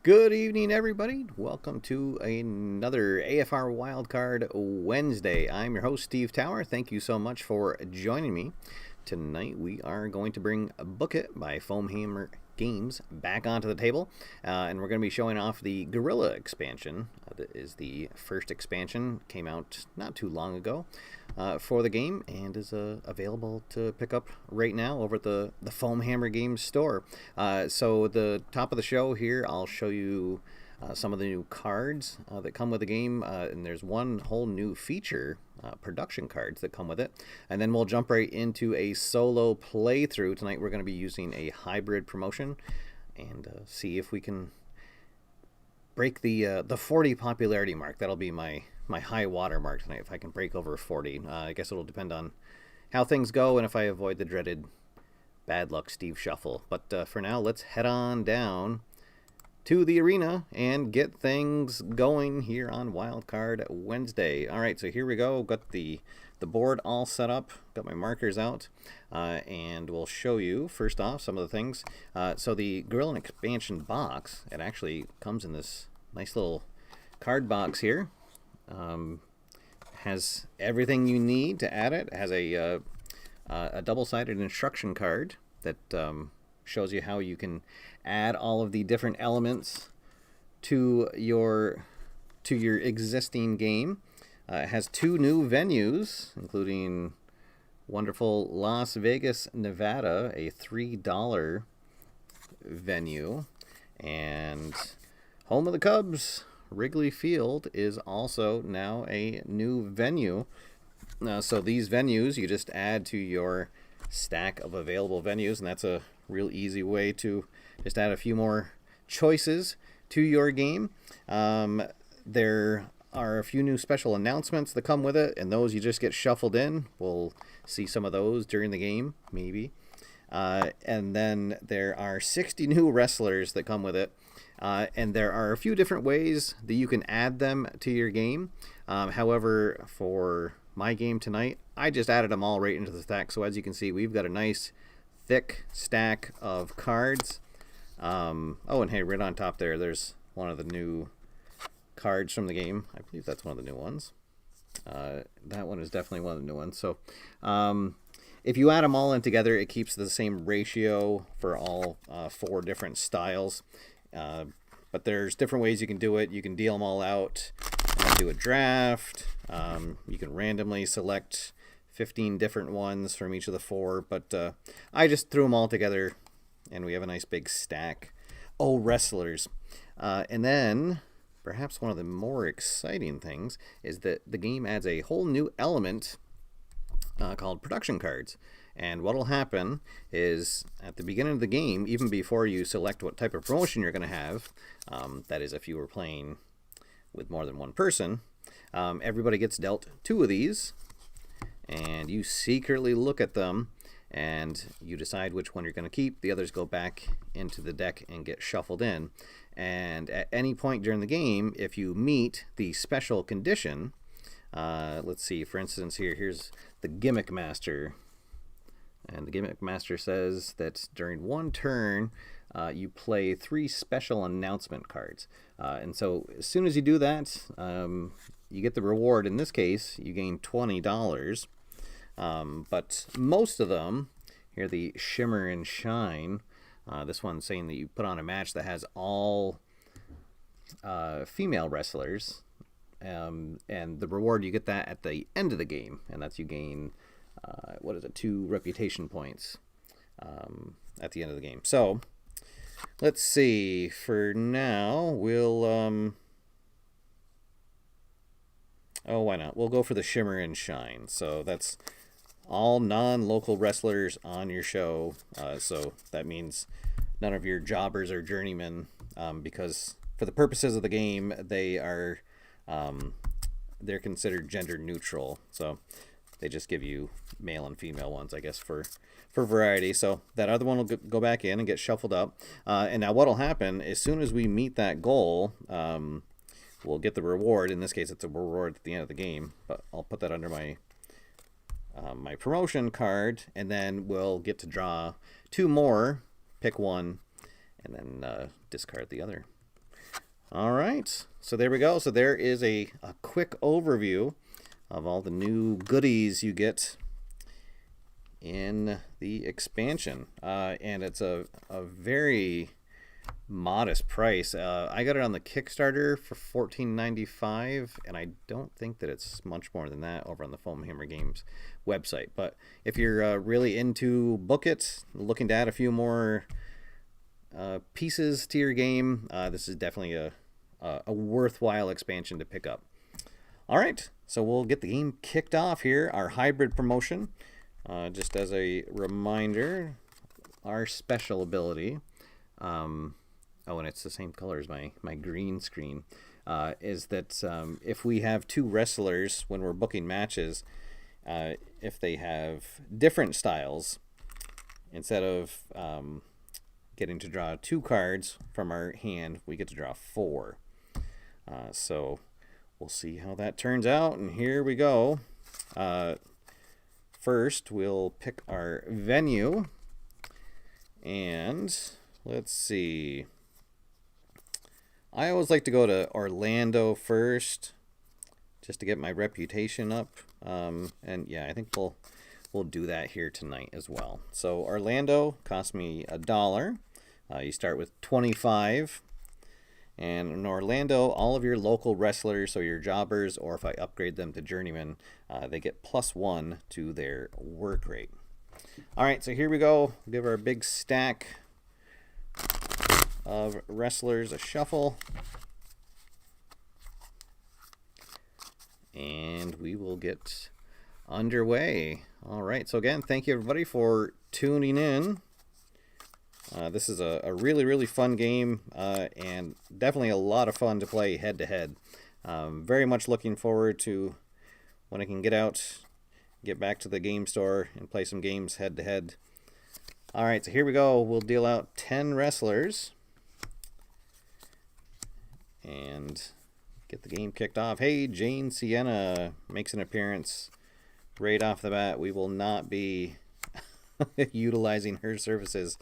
Good evening, everybody. Welcome to another AFR Wildcard Wednesday. I'm your host, Steve Tower. Thank you so much for joining me. Tonight, we are going to bring Book It by Foamhammer Games back onto the table, and we're going to be showing off the Gorilla expansion. That is the first expansion, came out not too long ago for the game, and is available to pick up right now over at the Foamhammer Games store. So the top of the show here, I'll show you some of the new cards that come with the game, and there's one whole new feature, production cards that come with it, and then we'll jump right into a solo playthrough. Tonight we're going to be using a hybrid promotion and see if we can break the 40 popularity mark. That'll be my high water mark tonight, if I can break over 40. I guess it'll depend on how things go and if I avoid the dreaded bad luck Steve Shuffle. But for now, let's head on down to the arena and get things going here on Wildcard Wednesday. All right, so here we go. Got the board all set up, got my markers out, and we'll show you first off some of the things. So the Gorilla expansion box, it actually comes in this nice little card box here. Has everything you need to add it. It has a double-sided instruction card that shows you how you can add all of the different elements to your existing game. It has two new venues, including wonderful Las Vegas, Nevada, a $3 venue, and home of the Cubs, Wrigley Field, is also now a new venue. So these venues you just add to your stack of available venues, and that's a real easy way to just add a few more choices to your game. There are a few new special announcements that come with it, and those you just get shuffled in. We'll see some of those during the game, maybe. And then there are 60 new wrestlers that come with it. And there are a few different ways that you can add them to your game. However, for my game tonight, I just added them all right into the stack. So as you can see, we've got a nice thick stack of cards. Oh, and hey, right on top there's one of the new cards from the game. I believe that's one of the new ones. That one is definitely one of the new ones. So if you add them all in together, it keeps the same ratio for all 4 different styles. But there's different ways you can do it. You can deal them all out and do a draft. You can randomly select 15 different ones from each of the 4. But I just threw them all together, and we have a nice big stack. Oh, wrestlers. And then, perhaps one of the more exciting things is that the game adds a whole new element called production cards. And what will happen is at the beginning of the game, even before you select what type of promotion you're going to have, that is if you were playing with more than one person, everybody gets dealt 2 of these, and you secretly look at them and you decide which one you're going to keep. The others go back into the deck and get shuffled in. And at any point during the game, if you meet the special condition, let's see, for instance, here's the Gimmick Master. And the Gimmick Master says that during one turn, you play 3 special announcement cards. And so as soon as you do that, you get the reward. In this case, you gain $20. But most of them, here the Shimmer and Shine, this one's saying that you put on a match that has all female wrestlers. And the reward, you get that at the end of the game. And that's you gain... 2 reputation points at the end of the game. So let's see. For now, we'll why not? We'll go for the Shimmer and Shine. So that's all non-local wrestlers on your show. So that means none of your jobbers or journeymen, because for the purposes of the game, they're considered gender neutral. So they just give you male and female ones, I guess, for variety. So that other one will go back in and get shuffled up. And now what will happen, as soon as we meet that goal, we'll get the reward. In this case, it's a reward at the end of the game. But I'll put that under my my promotion card. And then we'll get to draw 2 more, pick one, and then discard the other. All right. So there we go. So there is a quick overview of all the new goodies you get in the expansion. And it's a very modest price. I got it on the Kickstarter for $14.95, and I don't think that it's much more than that over on the Foamhammer Games website. But if you're really into Book It, looking to add a few more pieces to your game, this is definitely a worthwhile expansion to pick up. All right, so we'll get the game kicked off here, our hybrid promotion. Just as a reminder, our special ability, and it's the same color as my green screen, is that if we have 2 wrestlers when we're booking matches, if they have different styles, instead of getting to draw 2 cards from our hand, we get to draw 4. So we'll see how that turns out, and here we go. First, we'll pick our venue, and let's see. I always like to go to Orlando first, just to get my reputation up. And yeah, I think we'll do that here tonight as well. So Orlando cost me $1. You start with 25. And in Orlando, all of your local wrestlers, so your jobbers, or if I upgrade them to journeymen, they get +1 to their work rate. All right, so here we go. Give our big stack of wrestlers a shuffle. And we will get underway. All right, so again, thank you everybody for tuning in. This is a really, really fun game, and definitely a lot of fun to play head-to-head. Very much looking forward to when I can get back to the game store and play some games head-to-head. All right, so here we go. We'll deal out 10 wrestlers and get the game kicked off. Hey, Jane Sienna makes an appearance right off the bat. We will not be utilizing her services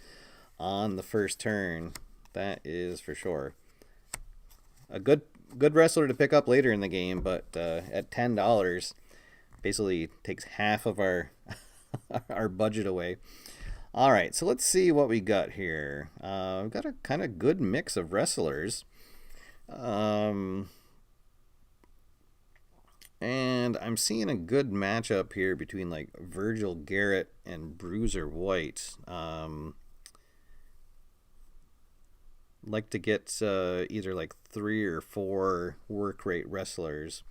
on the first turn. That is for sure. A good wrestler to pick up later in the game, but at $10 basically takes half of our our budget away. All right, so let's see what we got here. We've got a kind of good mix of wrestlers. And I'm seeing a good matchup here between like Virgil Garrett and Bruiser White. like to get either like 3 or 4 work rate wrestlers.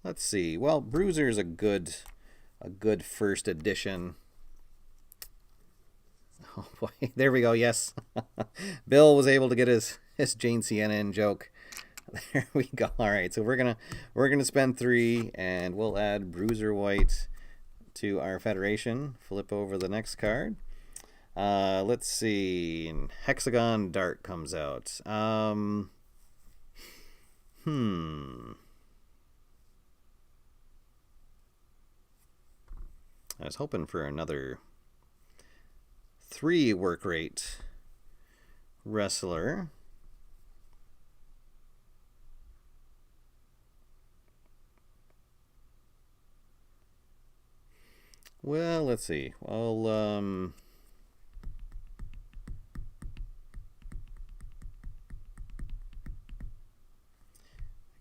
Let's see. Well, Bruiser is a good first edition. Oh boy, there we go. Yes, Bill was able to get his Jane Sienna in joke. There we go. All right, so we're gonna spend 3, and we'll add Bruiser White to our Federation. Flip over the next card. Let's see. Hexagon Dart comes out. I was hoping for another 3 work rate wrestler. Well, let's see. Well, I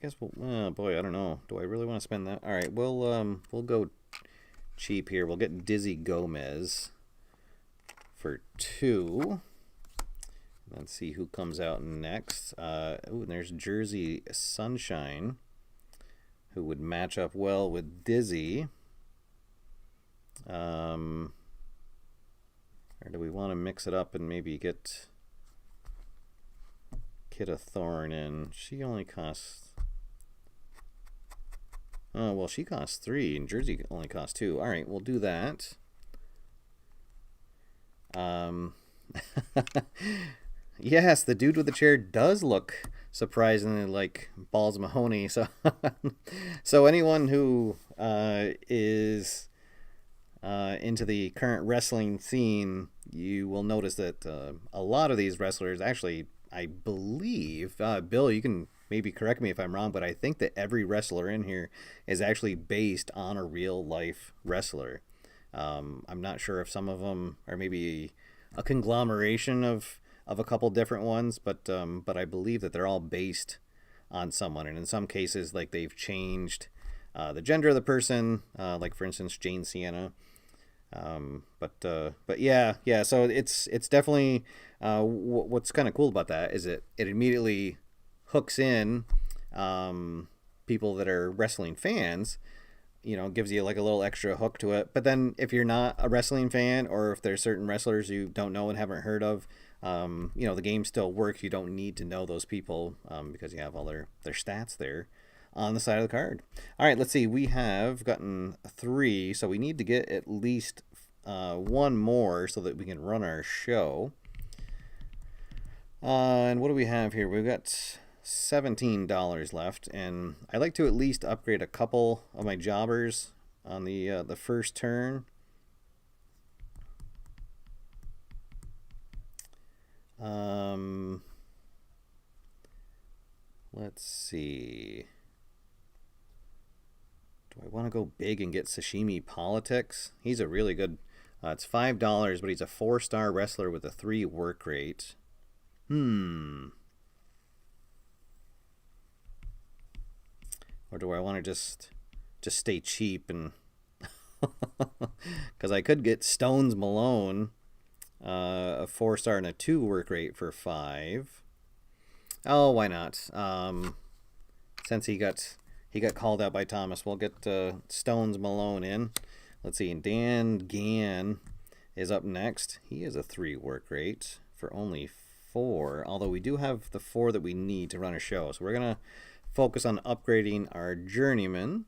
guess we'll, oh boy, I don't know. Do I really want to spend that? All right, we'll go cheap here. We'll get Dizzy Gomez for 2. Let's see who comes out next. Ooh, and there's Jersey Sunshine, who would match up well with Dizzy. Or do we want to mix it up and maybe get Kid Thorn in? She only costs... Oh, well, she costs 3, and Jersey only costs 2. All right, we'll do that. Yes, the dude with the chair does look surprisingly like Balls Mahoney. So, so anyone who is into the current wrestling scene, you will notice that a lot of these wrestlers, actually, I believe, Bill, you can maybe correct me if I'm wrong, but I think that every wrestler in here is actually based on a real life wrestler. I'm not sure if some of them are maybe a conglomeration of a couple different ones, but I believe that they're all based on someone, and in some cases, like, they've changed the gender of the person, like for instance Jane Sienna. But yeah. So it's definitely what's kind of cool about that is it immediately hooks in people that are wrestling fans. You know, gives you like a little extra hook to it. But then if you're not a wrestling fan, or if there's certain wrestlers you don't know and haven't heard of, you know, the game still works. You don't need to know those people because you have all their stats there on the side of the card. All right, let's see. We have gotten 3, so we need to get at least 1 more so that we can run our show. And what do we have here? We've got $17 left, and I like to at least upgrade a couple of my jobbers on the first turn. Let's see. Do I want to go big and get Sashimi Politics? He's a really good... it's $5, but he's a 4-star wrestler with a 3 work rate. Or do I want to just stay cheap and... Because I could get Stones Malone, a 4-star and a 2 work rate for 5. Oh, why not? Since he got called out by Thomas, we'll get Stones Malone in. Let's see. Dan Gann is up next. He has a 3 work rate for only 4. Although we do have the 4 that we need to run a show, so we're gonna focus on upgrading our journeyman.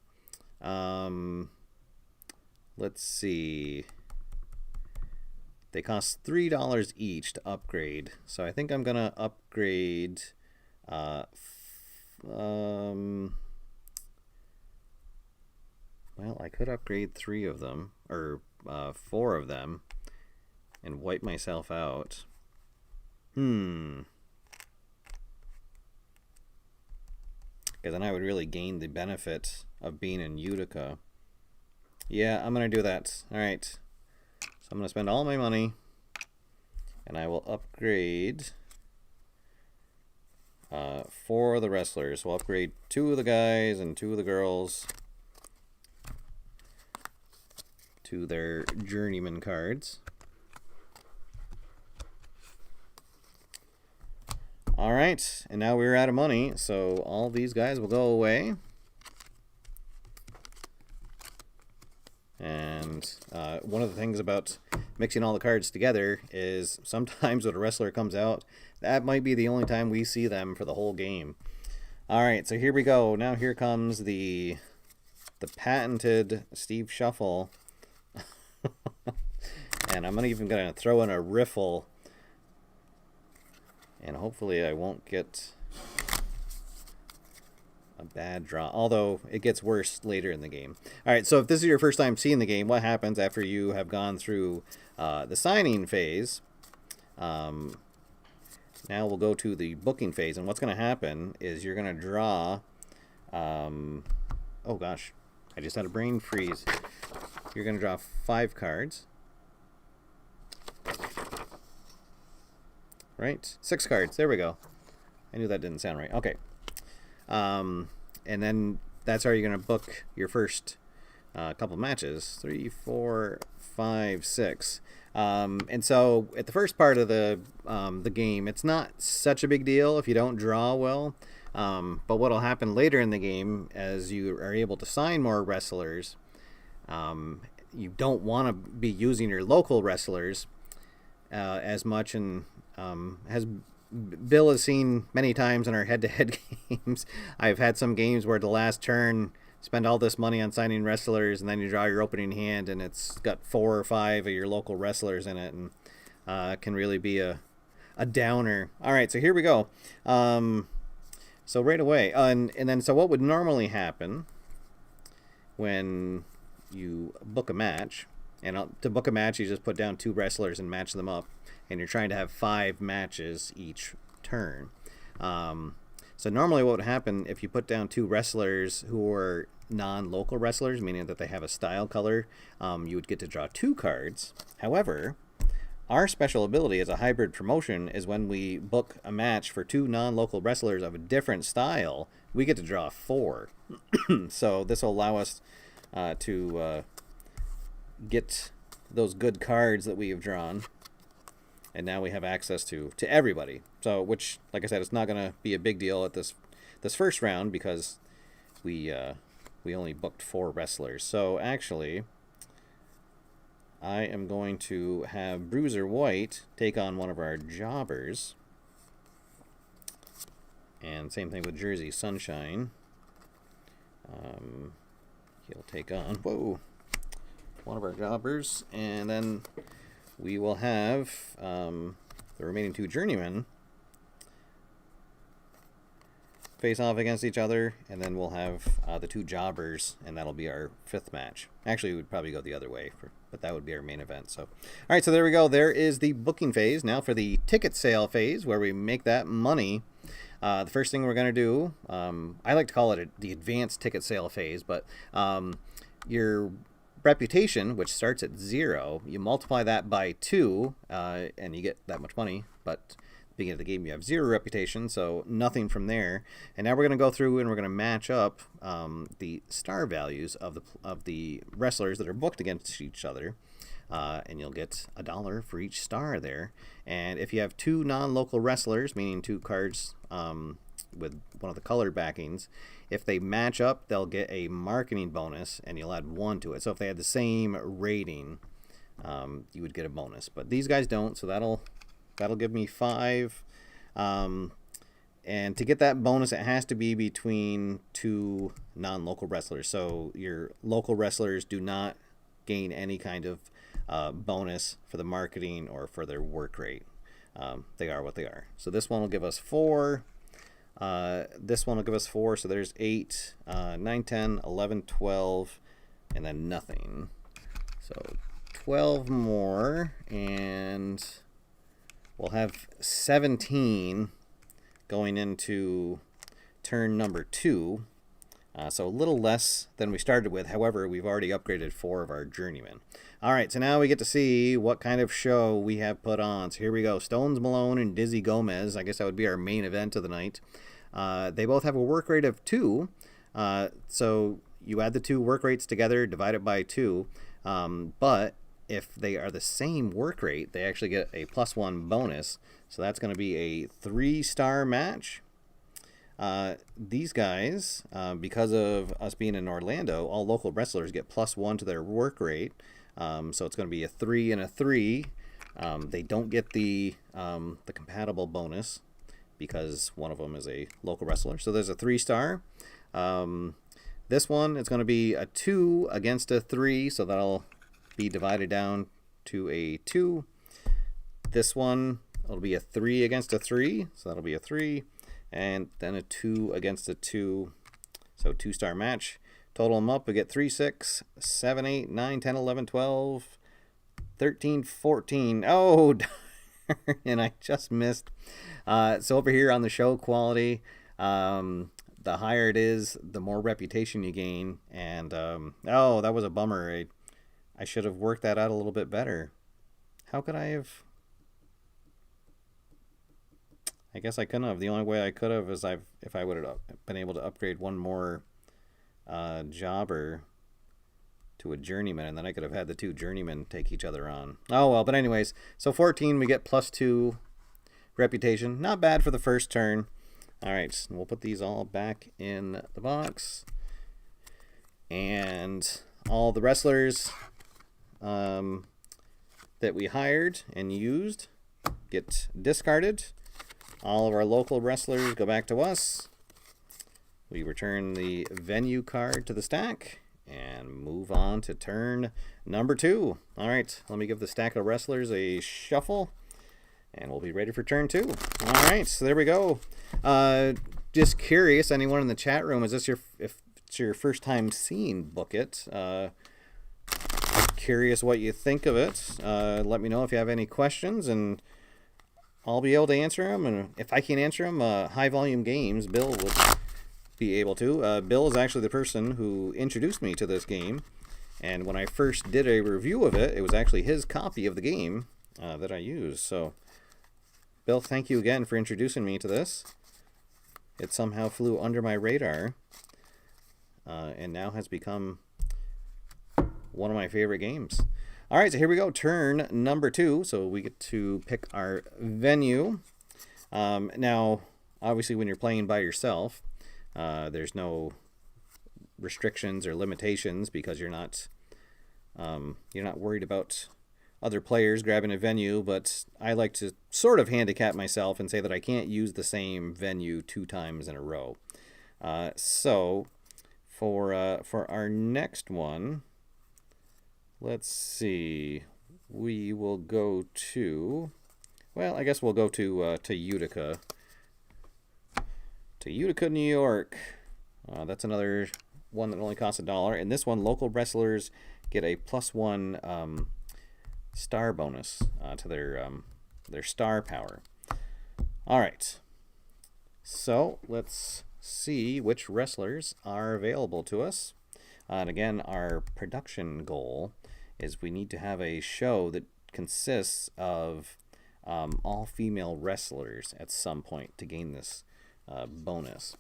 Let's see. They cost $3 each to upgrade, so I think I'm gonna upgrade. Well, I could upgrade 3 of them, or 4 of them, and wipe myself out. Because then I would really gain the benefit of being in Utica. Yeah, I'm going to do that. Alright. So I'm going to spend all my money, and I will upgrade 4 of the wrestlers. We'll upgrade 2 of the guys and 2 of the girls to their journeyman cards. All right, and now we're out of money, so all these guys will go away. And one of the things about mixing all the cards together is sometimes when a wrestler comes out, that might be the only time we see them for the whole game. All right, so here we go. Now here comes the patented Steve Shuffle. And I'm even going to throw in a riffle. And hopefully I won't get a bad draw, although it gets worse later in the game. All right, so if this is your first time seeing the game, what happens after you have gone through the signing phase? Now we'll go to the booking phase, and what's going to happen is you're going to draw... oh gosh, I just had a brain freeze. You're going to draw 5 cards. Right? 6 cards. There we go. I knew that didn't sound right. Okay. And then that's how you're going to book your first couple matches. 3, 4, 5, 6. And so at the first part of the game, it's not such a big deal if you don't draw well. But what'll happen later in the game, as you are able to sign more wrestlers, you don't want to be using your local wrestlers as much, and has Bill has seen many times in our head-to-head games. I've had some games where the last turn, spend all this money on signing wrestlers, and then you draw your opening hand, and it's got 4 or 5 of your local wrestlers in it, and can really be a downer. All right, so here we go. So right away, and then so what would normally happen when you book a match, and to book a match, you just put down 2 wrestlers and match them up. And you're trying to have 5 matches each turn. So normally what would happen if you put down 2 wrestlers who are non-local wrestlers, meaning that they have a style color, you would get to draw 2 cards. However, our special ability as a hybrid promotion is when we book a match for 2 non-local wrestlers of a different style, we get to draw 4. So this will allow us to get those good cards that we have drawn. And now we have access to everybody. So, which, like I said, it's not going to be a big deal at this first round because we only booked 4 wrestlers. So, actually, I am going to have Bruiser White take on one of our jobbers. And same thing with Jersey Sunshine. He'll take on, one of our jobbers. And then we will have the remaining 2 journeymen face off against each other, and then we'll have the 2 jobbers, and that'll be our 5th match. Actually, we'd probably go the other way, but that would be our main event. So, all right, so there we go. There is the booking phase. Now for the ticket sale phase, where we make that money. The first thing we're going to do, I like to call it the advanced ticket sale phase, but your reputation, which starts at 0, you multiply that by 2, and you get that much money. But at the beginning of the game, you have 0 reputation, so nothing from there. And now we're going to go through and we're going to match up the star values of the wrestlers that are booked against each other, and you'll get $1 for each star there. And if you have 2 non-local wrestlers, meaning 2 cards with one of the colored backings, if they match up, they'll get a marketing bonus, and you'll add 1 to it. So if they had the same rating, you would get a bonus. But these guys don't, so that'll give me 5. And to get that bonus, it has to be between 2 non-local wrestlers. So your local wrestlers do not gain any kind of bonus for the marketing or for their work rate. They are what they are. So this one will give us 4. This one will give us 4, so there's 8, 9, 10, 11, 12, and then nothing. So 12 more, and we'll have 17 going into turn number 2. So a little less than we started with. However, we've already upgraded 4 of our journeymen. All right, so now we get to see what kind of show we have put on. So here we go. Stones Malone and Dizzy Gomez. I guess that would be our main event of the night. They both have a work rate of 2. So you add the 2 work rates together, divide it by 2. But if they are the same work rate, they actually get a +1 bonus. So that's going to be a 3-star match. These guys, because of us being in Orlando, all local wrestlers get +1 to their work rate. So it's going to be a 3 and a 3. They don't get the compatible bonus because one of them is a local wrestler. So there's a 3-star. This one, it's going to be a 2 against a 3, so that'll be divided down to a 2. This one, it'll be a 3 against a 3, so that'll be a 3. And then a 2 against a 2, so 2-star match. Total them up, we get 3, 6, 7, 8, 9, 10, 11, 12, 13, 14. Oh, and I just missed. So over here on the show quality, the higher it is, the more reputation you gain. And, oh, that was a bummer. I should have worked that out a little bit better. How could I have... I guess I couldn't have. The only way I could have is if I would have been able to upgrade one more jobber to a journeyman, and then I could have had the 2 journeymen take each other on. Oh well, but anyways, so 14, we get +2 reputation. Not bad for the first turn. All right, we'll put these all back in the box, and all the wrestlers that we hired and used get discarded. All of our local wrestlers go back to us. We return the venue card to the stack and move on to turn number 2. All right, let me give the stack of wrestlers a shuffle, and we'll be ready for turn 2. All right, so there we go. Just curious, anyone in the chat room, is this if it's your first time seeing Book It? Curious what you think of it. Let me know if you have any questions, and I'll be able to answer them, and if I can't answer them, High Volume Games, Bill will be able to. Bill is actually the person who introduced me to this game, and when I first did a review of it, it was actually his copy of the game that I used. So, Bill, thank you again for introducing me to this. It somehow flew under my radar, and now has become one of my favorite games. All right, so here we go, turn number 2. So we get to pick our venue. Now, obviously, when you're playing by yourself, there's no restrictions or limitations because you're not worried about other players grabbing a venue. But I like to sort of handicap myself and say that I can't use the same venue 2 times in a row. So for our next one, let's see. We will go to, well, I guess we'll go to Utica. To Utica, New York. That's another one that only costs $1. And this one, local wrestlers get a +1 star bonus to their star power. All right. So let's see which wrestlers are available to us. And again, our production goal is we need to have a show that consists of all female wrestlers at some point to gain this bonus.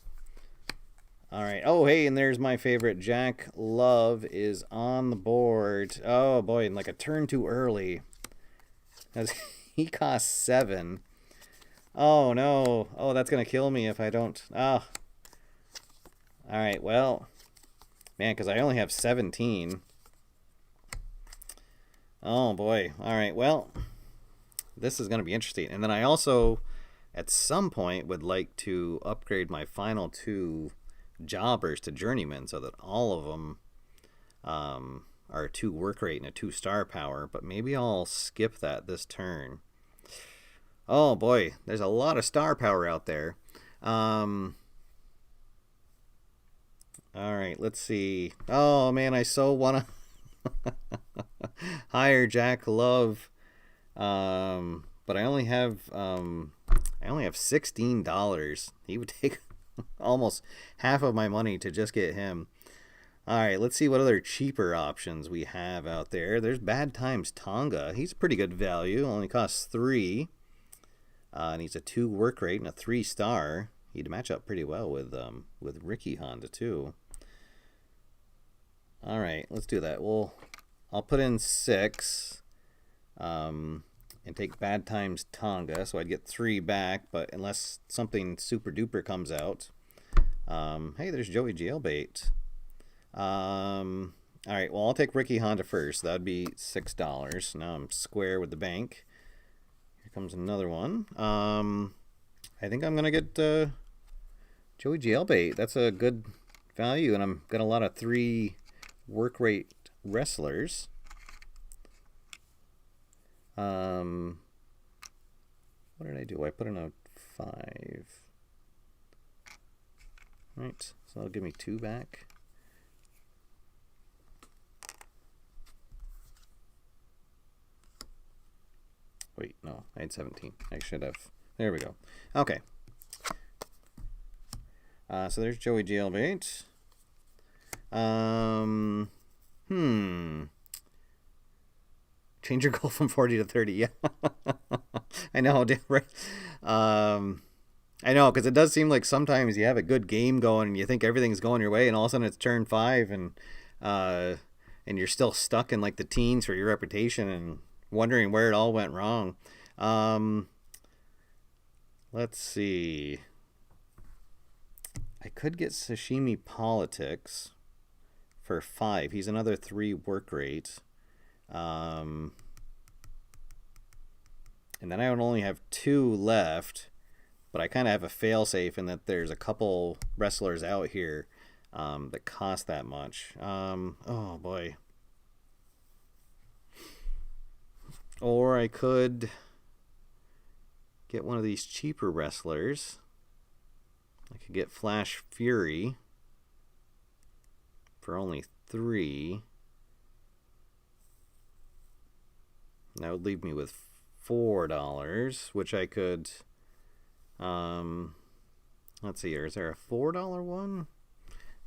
All right. Oh, hey, and there's my favorite. Jack Love is on the board. Oh, boy, and like a turn too early. He costs 7. Oh, no. Oh, that's going to kill me if I don't. Oh. All right, well, man, because I only have 17. Oh, boy. All right, well, this is going to be interesting. And then I also, at some point, would like to upgrade my final 2 jobbers to journeymen so that all of them are a 2 work rate and a 2 star power. But maybe I'll skip that this turn. Oh, boy. There's a lot of star power out there. All right, let's see. Oh, man, I so want to hire Jack Love. But I only have $16. He would take almost half of my money to just get him. All right, let's see what other cheaper options we have out there. There's Bad Times Tonga. He's pretty good value. Only costs 3. And he's a 2 work rate and a 3 star. He'd match up pretty well with Ricky Honda too. All right, let's do that. I'll put in 6. and take Bad Times Tonga, so I'd get 3 back, but unless something super duper comes out. Hey, there's Joey Jailbait. All right, well, I'll take Ricky Honda first. That would be $6. Now I'm square with the bank. Here comes another one. I think I'm going to get Joey Jailbait. That's a good value, and I'm got a lot of 3 work rate wrestlers. What did I do? I put in a 5. Right, so that'll give me 2 back. Wait, no, I had 17. I should have. There we go. Okay. So there's Joey Jailbait. Change your goal from 40 to 30. Yeah. I know, right? I know, because it does seem like sometimes you have a good game going and you think everything's going your way, and all of a sudden it's turn 5, and you're still stuck in like the teens for your reputation and wondering where it all went wrong. Let's see. I could get Sashimi Politics for 5. He's another 3 work rate. And then I would only have 2 left, but I kind of have a fail-safe in that there's a couple wrestlers out here that cost that much. Oh, boy. Or I could get one of these cheaper wrestlers. I could get Flash Fury for only 3. That would leave me with $4, which I could... let's see here. Is there a $4 one?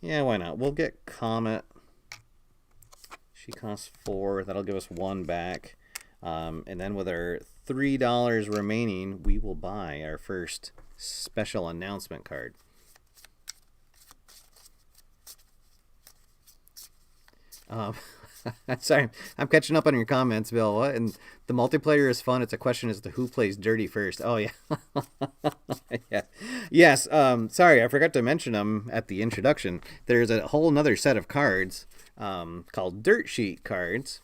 Yeah, why not? We'll get Comet. She costs 4. That'll give us 1 back. And then with our $3 remaining, we will buy our first special announcement card. Sorry, I'm catching up on your comments, Bill. What? And the multiplayer is fun. It's a question as to who plays dirty first. Oh, yeah. Yeah. Yes. Sorry, I forgot to mention them at the introduction. There's a whole nother set of cards called Dirt Sheet cards.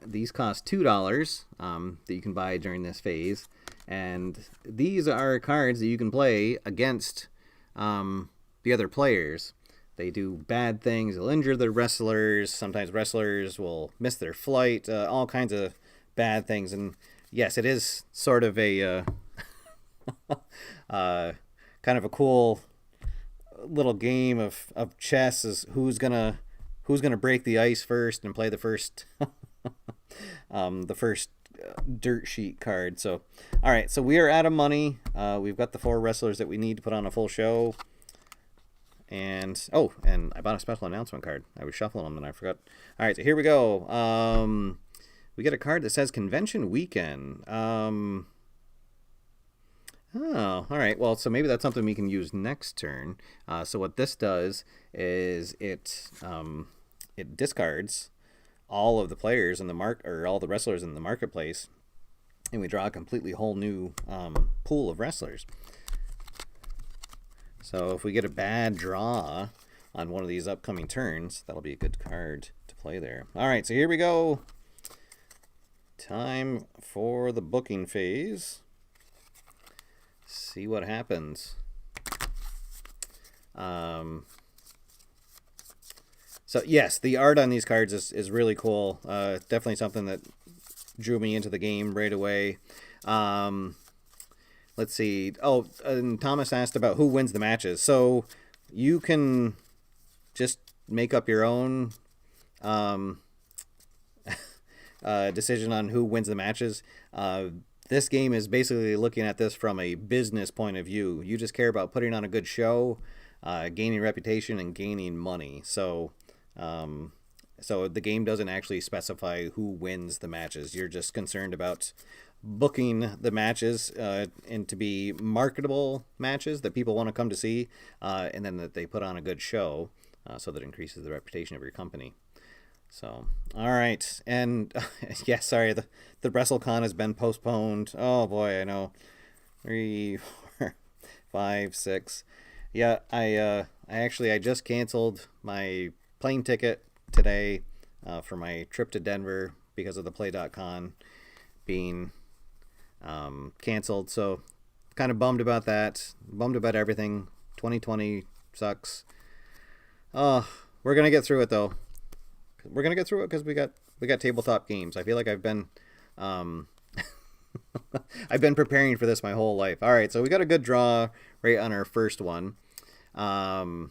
These cost $2 that you can buy during this phase. And these are cards that you can play against the other players. They do bad things. They'll injure the wrestlers. Sometimes wrestlers will miss their flight. All kinds of bad things. And yes, it is sort of a kind of a cool little game of chess. Is who's gonna break the ice first and play the first the first dirt sheet card. So, all right. So we are out of money. We've got the 4 wrestlers that we need to put on a full show. And, oh, and I bought a special announcement card. I was shuffling them and I forgot. All right, so here we go. We get a card that says Convention Weekend. Oh, all right. Well, so maybe that's something we can use next turn. So what this does is it discards all of the players in the or all the wrestlers in the marketplace, and we draw a completely whole new pool of wrestlers. So if we get a bad draw on one of these upcoming turns, that'll be a good card to play there. All right, so here we go. Time for the booking phase. See what happens. So yes, the art on these cards is really cool. Definitely something that drew me into the game right away. Let's see. Oh, and Thomas asked about who wins the matches. So you can just make up your own decision on who wins the matches. This game is basically looking at this from a business point of view. You just care about putting on a good show, gaining reputation, and gaining money. So the game doesn't actually specify who wins the matches. You're just concerned about booking the matches and to be marketable matches that people want to come to see, and then that they put on a good show so that increases the reputation of your company. So, all right. And yeah, sorry, the WrestleCon has been postponed. Oh boy, I know. 3, 4, 5, 6. Yeah, I just canceled my plane ticket today for my trip to Denver because of the Play.con being canceled. So, kind of bummed about that. Bummed about everything. 2020 sucks. Oh, we're gonna get through it though. We're gonna get through it because we got tabletop games. I feel like um, I've been preparing for this my whole life. All right, so we got a good draw right on our first one, and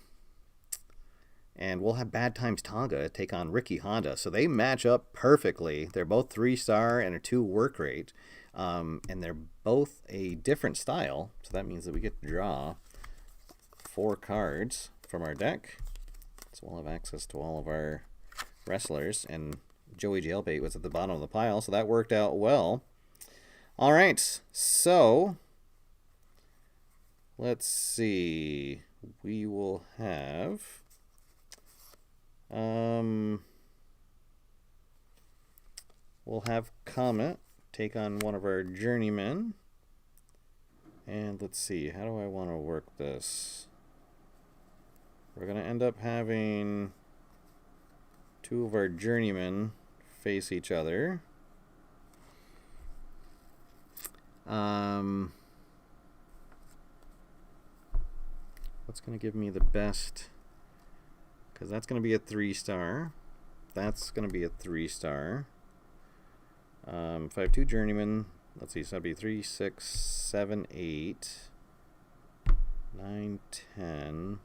we'll have Bad Times Tonga take on Ricky Honda. So they match up perfectly. They're both 3-star and a 2 work rate, and they're both a different style. So that means that we get to draw 4 cards from our deck. So we'll have access to all of our wrestlers, and Joey Jailbait was at the bottom of the pile, so that worked out well. All right, so let's see. We will have we'll have Comet take on one of our journeymen, and let's see, how do I want to work this? We're going to end up having 2 of our journeymen face each other. What's going to give me the best? Because that's going to be a 3-star. That's going to be a 3-star. If I have 2 journeymen, let's see, so that'd be 3, 6, 7, 8, 9, 10.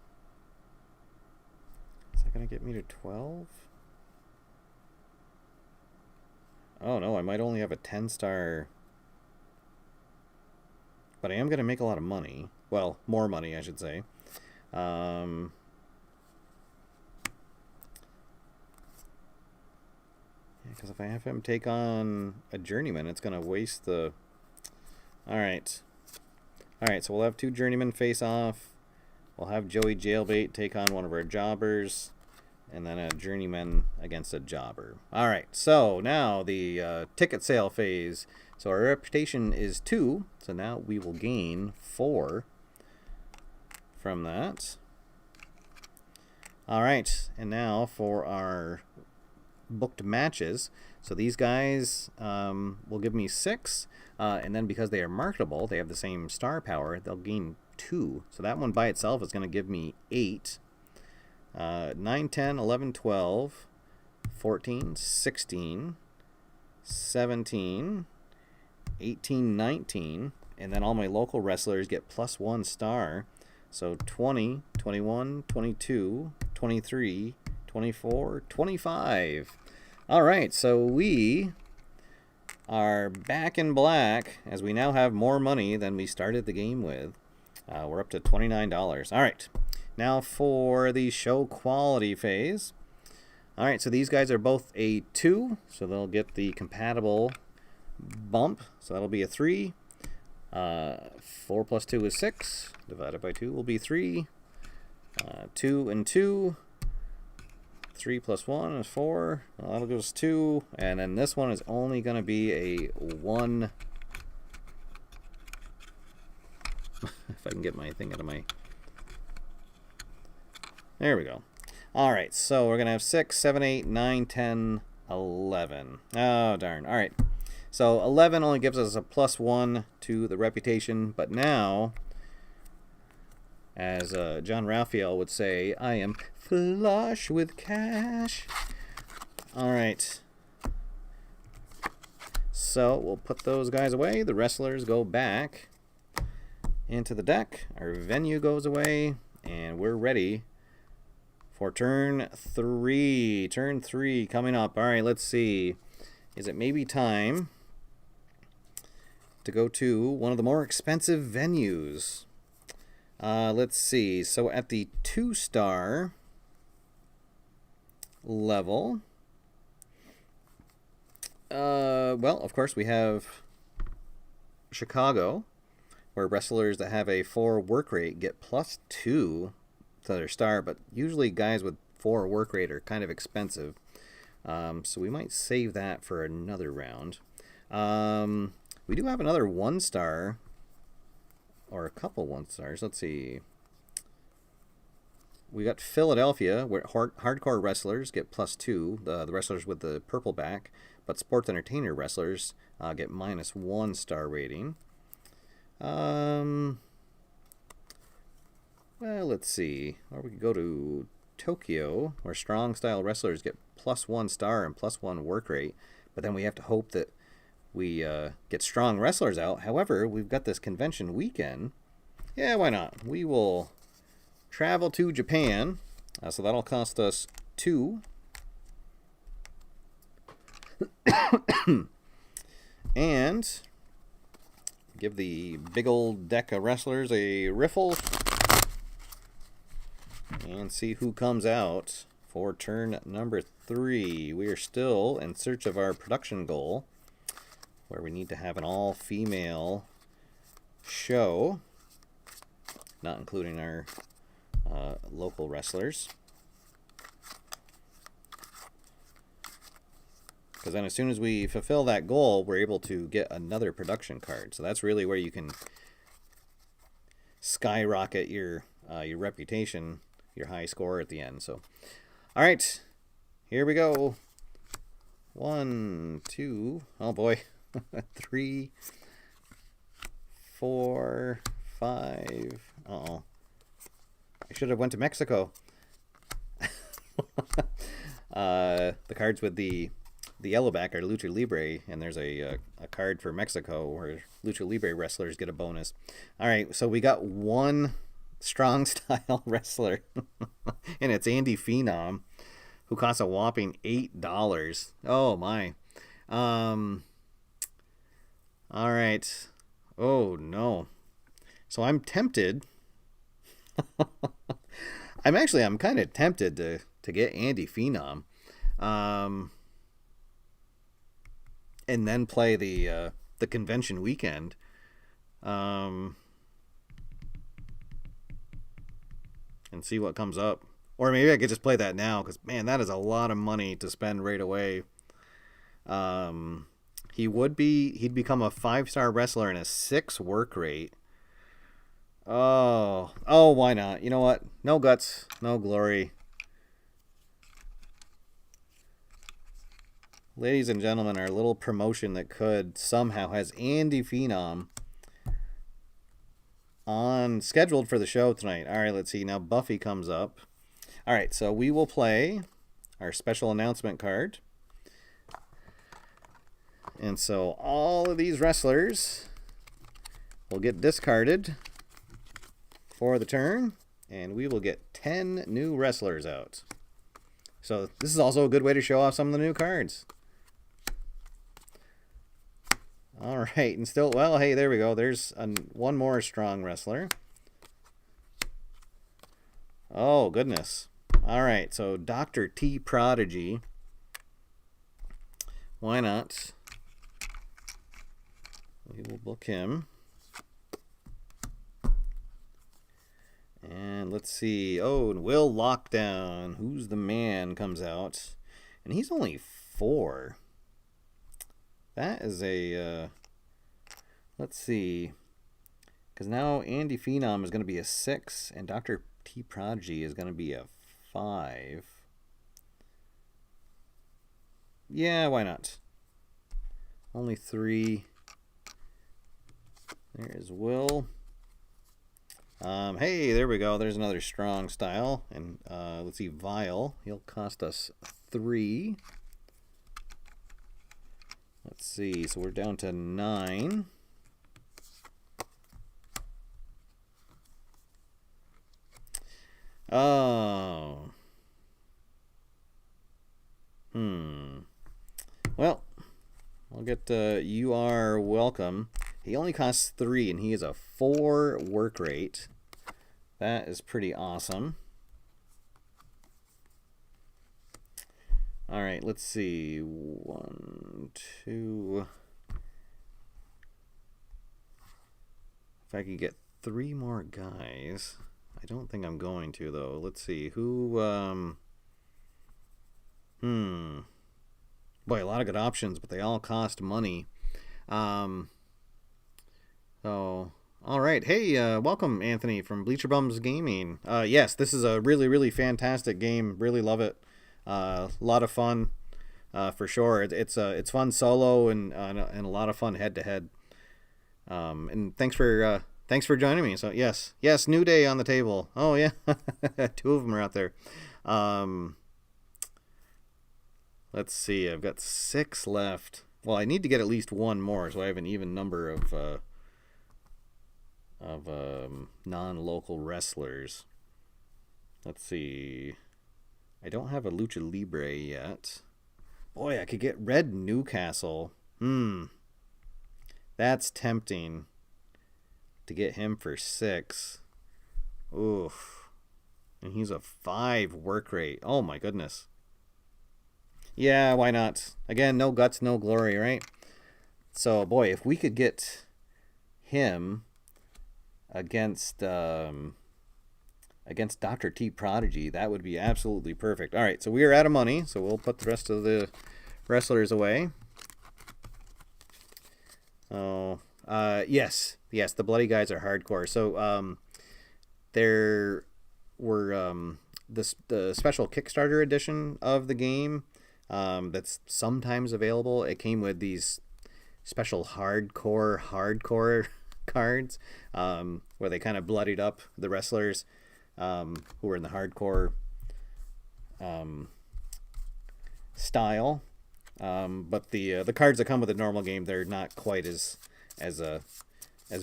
Is that going to get me to 12? Oh no, I might only have a 10-star. But I am going to make a lot of money. Well, more money, I should say. Yeah, because if I have him take on a journeyman, it's going to waste the... Alright. Alright, so we'll have 2 journeymen face off. We'll have Joey Jailbait take on one of our jobbers. And then a journeyman against a jobber. Alright, so now the ticket sale phase. So our reputation is 2. So now we will gain 4 from that. Alright, and now for our booked matches. So these guys will give me 6. And then because they are marketable, they have the same star power, they'll gain 2. So that one by itself is going to give me 8. 9, 10, 11, 12, 14, 16, 17, 18, 19, and then all my local wrestlers get +1 star. So 20, 21, 22, 23, 24, 25. All right, so we are back in black as we now have more money than we started the game with. We're up to $29. All right. Now for the show quality phase. All right, so these guys are both a 2, so they'll get the compatible bump. So that'll be a 3. 4 plus 2 is 6. Divided by 2 will be 3. 2 and 2. 3 plus 1 is 4. Well, that'll give us 2. And then this one is only going to be a 1. If I can get my thing out of my... There we go. All right, so we're going to have 6, 7, 8, 9, 10, 11. Oh, darn. All right. So 11 only gives us a +1 to the reputation, but now, as John Raphael would say, I am flush with cash. All right. So we'll put those guys away. The wrestlers go back into the deck. Our venue goes away, and we're ready for turn 3. Turn 3 coming up. All right, let's see. Is it maybe time to go to one of the more expensive venues? Let's see. So at the 2-star level, well, of course, we have Chicago, where wrestlers that have a 4 work rate get +2 to their star, but usually guys with 4 work rate are kind of expensive. So we might save that for another round. We do have another 1-star, or a couple 1-stars. Let's see. We got Philadelphia, where hardcore wrestlers get +2, the wrestlers with the purple back, but sports entertainer wrestlers get -1 star rating. Well, let's see. Or we could go to Tokyo, where strong style wrestlers get +1 star and +1 work rate, but then we have to hope that we get strong wrestlers out. However, we've got this convention weekend. Yeah, why not? We will travel to Japan, so that'll cost us 2. And give the big old deck of wrestlers a riffle and see who comes out for turn number 3. We are still in search of our production goal, where we need to have an all-female show, not including our local wrestlers. Because then as soon as we fulfill that goal, we're able to get another production card. So that's really where you can skyrocket your reputation, your high score at the end. So, all right, here we go. 1, 2, oh boy, 3, 4, 5. Uh-oh. I should have went to Mexico. The cards with the yellow back are Lucha Libre, and there's a card for Mexico where Lucha Libre wrestlers get a bonus. All right, so we got 1 strong style wrestler, and it's Andy Phenom, who costs a whopping $8. Oh my. All right. Oh no. So I'm tempted. I'm kind of tempted to get Andy Phenom, and then play the convention weekend. And see what comes up. Or maybe I could just play that now, because man, that is a lot of money to spend right away. He'd become a 5-star wrestler and a 6 work rate. Oh, why not? You know what? No guts, no glory. Ladies and gentlemen, our little promotion that could somehow has Andy Phenom scheduled for the show tonight. All right, let's see. Now Buffy comes up. All right, so we will play our special announcement card. And so all of these wrestlers will get discarded for the turn, and we will get 10 new wrestlers out. So this is also a good way to show off some of the new cards. All right, and still, well, hey, there we go. There's one more strong wrestler. Oh, goodness. All right, so Dr. T. Prodigy. Why not? We will book him. And let's see. Oh, and Will Lockdown, Who's the Man, comes out. And he's only 4. That is a... let's see. Because now Andy Phenom is going to be a 6, and Dr. T. Prodigy is going to be a 5. Yeah, why not? Only 3. There is Will. Hey, there we go. There's another strong style. And let's see, Vile. He'll cost us 3. Let's see. So we're down to 9. Oh. Well, I'll get You Are Welcome. He only costs 3, and he is a 4 work rate. That is pretty awesome. All right, let's see. 1, 2. If I could get 3 more guys. I don't think I'm going to, though. Let's see. Who, Boy, a lot of good options, but they all cost money. Um, so, all right. Hey, welcome, Anthony from Bleacher Bums Gaming. Yes, this is a really, really fantastic game. Really love it. A lot of fun, for sure. It's fun solo and a lot of fun head to head. And thanks for joining me. So yes, New Day on the table. Oh yeah, two of them are out there. Um, let's see. I've got 6 left. Well, I need to get at least one more, so I have an even number of non-local wrestlers. Let's see. I don't have a Lucha Libre yet. Boy, I could get Red Newcastle. That's tempting to get him for 6. Oof. And he's a 5 work rate. Oh my goodness. Yeah, why not? Again, no guts, no glory, right? So, boy, if we could get him against Dr. T Prodigy, that would be absolutely perfect. All right, so we are out of money, so we'll put the rest of the wrestlers away. Oh, yes, the bloody guys are hardcore. So, there were the special Kickstarter edition of the game that's sometimes available. It came with these special hardcore cards where they kind of bloodied up the wrestlers who were in the hardcore style. But the cards that come with the normal game, they're not quite as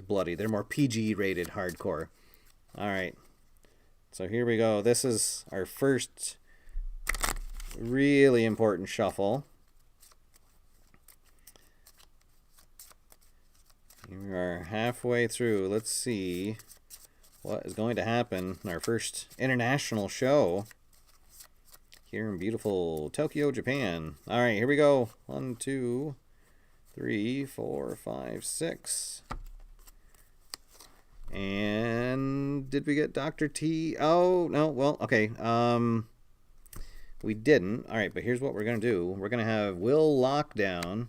bloody. They're more PG rated hardcore. All right, so here we go. This is our first really important shuffle. Here we are halfway through. Let's see what is going to happen in our first international show here in beautiful Tokyo, Japan. All right, here we go. 1, 2, 3, 4, 5, 6. And did we get Dr. T? Oh, no. Well, okay. We didn't. All right, but here's what we're going to do. We're going to have Will Lockdown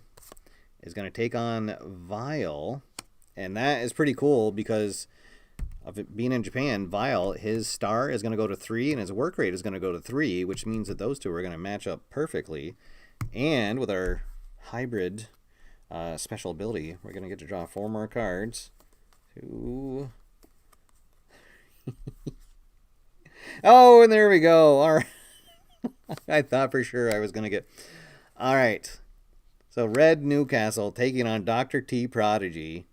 is going to take on Vile. And that is pretty cool because of it being in Japan. Vile, his star is going to go to 3 and his work rate is going to go to 3, which means that those two are going to match up perfectly. And with our hybrid special ability, we're going to get to draw 4 more cards. 2. Oh, and there we go. All right. I thought for sure I was going to get... All right. So Red Newcastle taking on Dr. T Prodigy.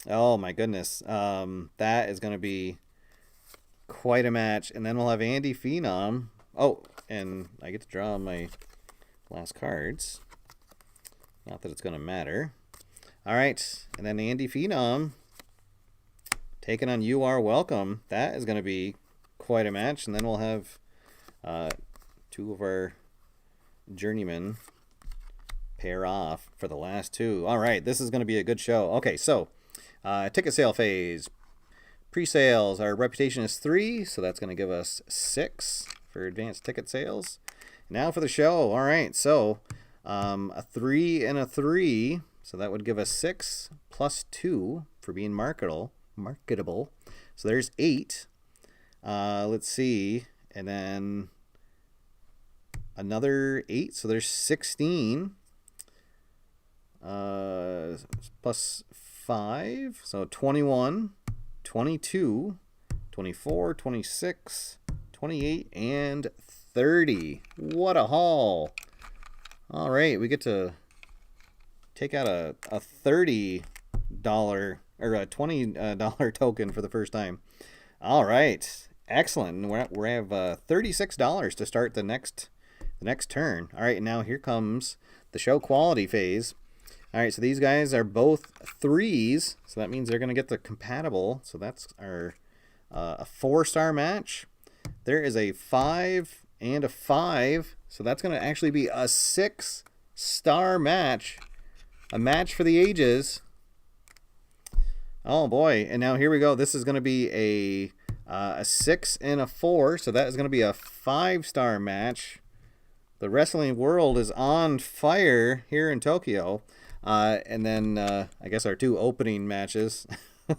Oh, my goodness. That is going to be quite a match. And then we'll have Andy Phenom. Oh, and I get to draw my last cards. Not that it's going to matter. All right. And then Andy Phenom taking on You Are Welcome. That is going to be quite a match. And then we'll have 2 of our journeymen pair off for the last 2. All right. This is going to be a good show. Okay, so ticket sale phase. Pre-sales, our reputation is 3, so that's going to give us 6 for advanced ticket sales. Now for the show. All right, so a 3 and a 3, so that would give us 6 plus 2 for being marketable. So there's 8. Let's see, and then another 8, so there's 16. Plus 5, so 21, 22, 24, 26, 28, and 30. What a haul. All right, we get to take out a $30 or a $20 token for the first time. All right, excellent. We have $36 to start the next turn. All right, now here comes the show quality phase. All right, so these guys are both 3s, so that means they're going to get the compatible. So that's our a 4-star match. There is a 5 and a 5, so that's going to actually be a 6-star match, a match for the ages. Oh boy! And now here we go. This is going to be a 6 and a 4, so that is going to be a 5-star match. The wrestling world is on fire here in Tokyo. And then I guess our two opening matches.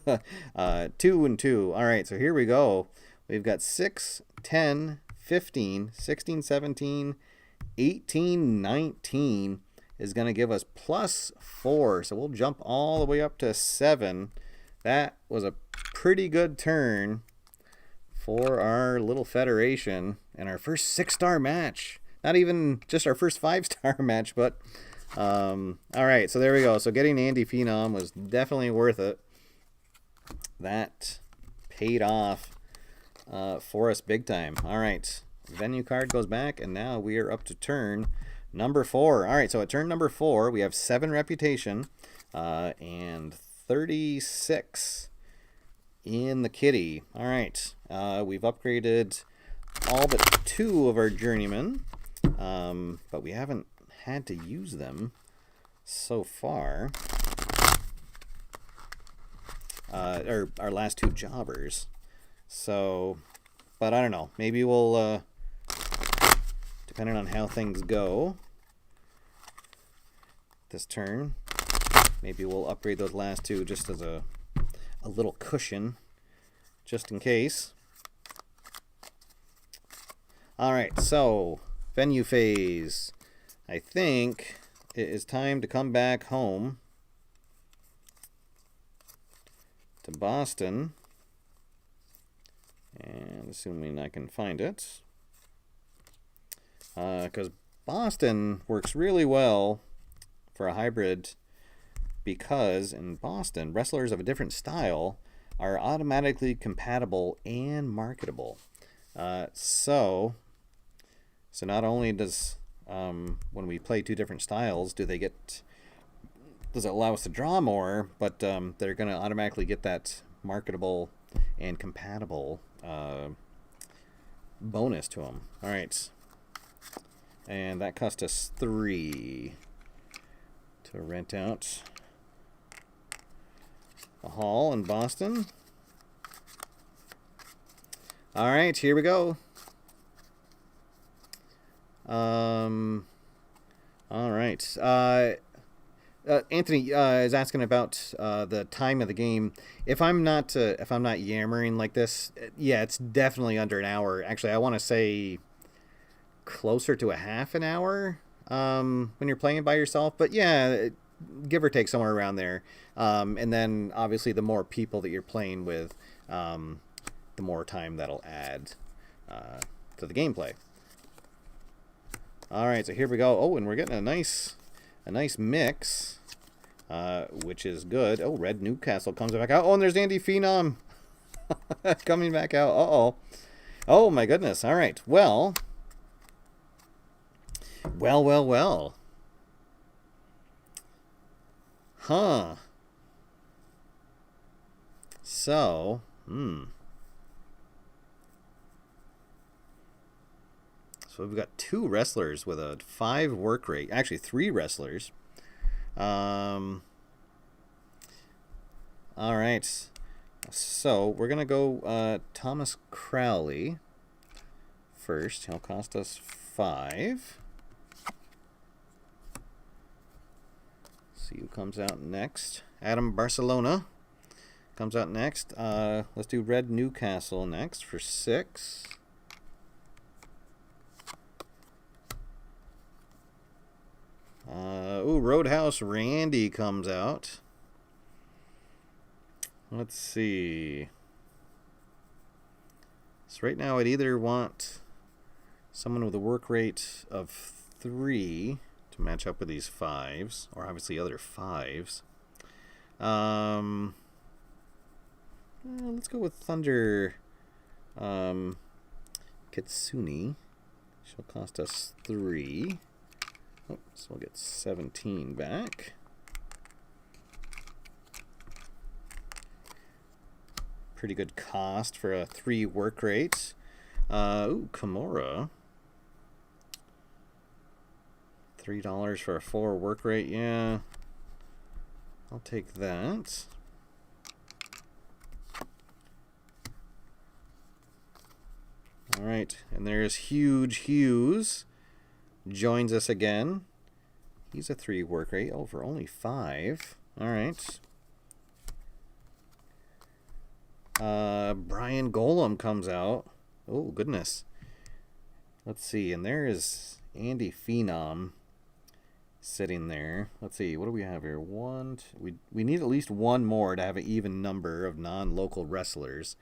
2 and 2. All right, so here we go. We've got 6, 10, 15, 16, 17, 18, 19 is going to give us +4. So we'll jump all the way up to 7. That was a pretty good turn for our little federation and our first 6-star match. Not even just our first 5-star match, but all right, so there we go. So getting Andy Phenom was definitely worth it. That paid off for us big time. All right, venue card goes back, and now we are up to turn number 4. All right, so at turn number 4, we have 7 reputation and 36 in the kitty. All right, we've upgraded all but 2 of our journeymen, but we haven't had to use them so far. Or our last 2 jobbers. So, but I don't know. Maybe we'll, depending on how things go this turn, maybe we'll upgrade those last 2 just as a little cushion, just in case. All right, so venue phase. I think it is time to come back home to Boston, and assuming I can find it, because Boston works really well for a hybrid, because in Boston, wrestlers of a different style are automatically compatible and marketable. So not only does when we play 2 different styles, does it allow us to draw more, but they're going to automatically get that marketable and compatible bonus to them. All right, and that cost us 3 to rent out a hall in Boston. All right, here we go. All right. Anthony is asking about the time of the game. If I'm not yammering like this, yeah, it's definitely under an hour. Actually, I want to say closer to a half an hour when you're playing by yourself. But yeah, give or take somewhere around there. And then obviously the more people that you're playing with, the more time that'll add to the gameplay. All right, so here we go. Oh, and we're getting a nice mix, which is good. Oh, Red Newcastle comes back out. Oh, and there's Andy Phenom coming back out. Uh-oh. Oh, my goodness. All right. Well. Huh. So, So we've got 2 wrestlers with a 5 work rate. Actually, 3 wrestlers. All right. So we're going to go Thomas Crowley first. He'll cost us 5. See who comes out next. Adam Barcelona comes out next. Let's do Red Newcastle next for 6. Roadhouse Randy comes out. Let's see. So right now I'd either want someone with a work rate of 3 to match up with these 5s, or obviously other 5s. Let's go with Thunder Kitsune. She'll cost us 3. Oh, so we'll get 17 back. Pretty good cost for a 3 work rate. Kimura. $3 for a 4 work rate. Yeah, I'll take that. All right, and there's Huge Hughes joins us again. He's a 3 work rate. Oh, for only 5. All right. Brian Golem comes out. Oh, goodness. Let's see. And there is Andy Phenom sitting there. Let's see. What do we have here? We need at least one more to have an even number of non-local wrestlers.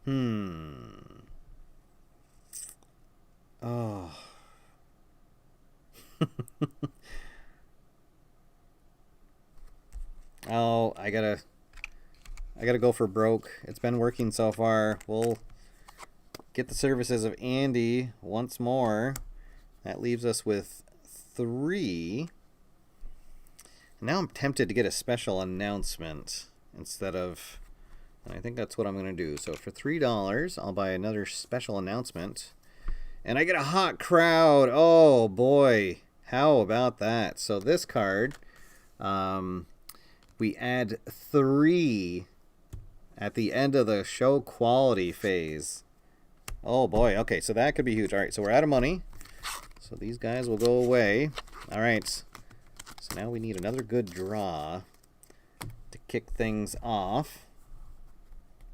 Oh. Oh, I gotta go for broke. It's been working so far. We'll get the services of Andy once more. That leaves us with 3. Now I'm tempted to get a special announcement instead of... I think that's what I'm going to do. So for $3, I'll buy another special announcement. And I get a hot crowd. Oh, boy. How about that? So this card, we add 3 at the end of the show quality phase. Oh, boy. Okay, so that could be huge. All right, so we're out of money. So these guys will go away. All right. So now we need another good draw to kick things off.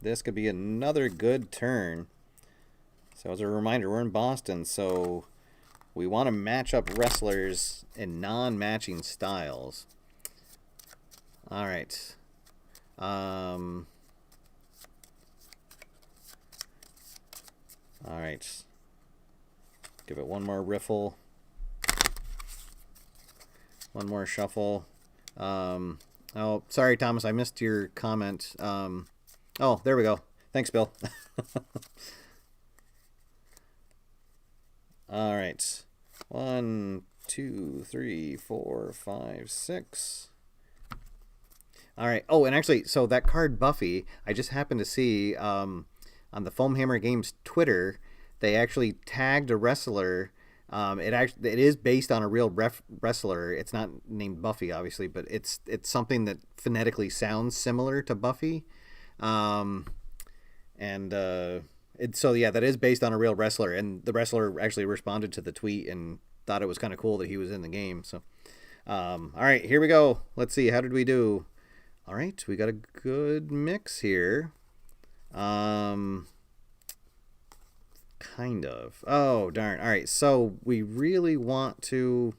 This could be another good turn. So as a reminder, we're in Boston, so we want to match up wrestlers in non-matching styles. All right. All right. Give it one more riffle. One more shuffle. Oh, sorry, Thomas, I missed your comment. Oh, there we go. Thanks, Bill. All right. 1, 2, 3, 4, 5, 6. All right. Oh, and actually, so that card Buffy, I just happened to see on the Foamhammer Games Twitter, they actually tagged a wrestler. It is based on a real wrestler. It's not named Buffy, obviously, but it's something that phonetically sounds similar to Buffy. So yeah, that is based on a real wrestler, and the wrestler actually responded to the tweet and thought it was kind of cool that he was in the game. So, all right, here we go. Let's see, how did we do? All right, we got a good mix here. Kind of. Oh, darn. All right, so we really want to...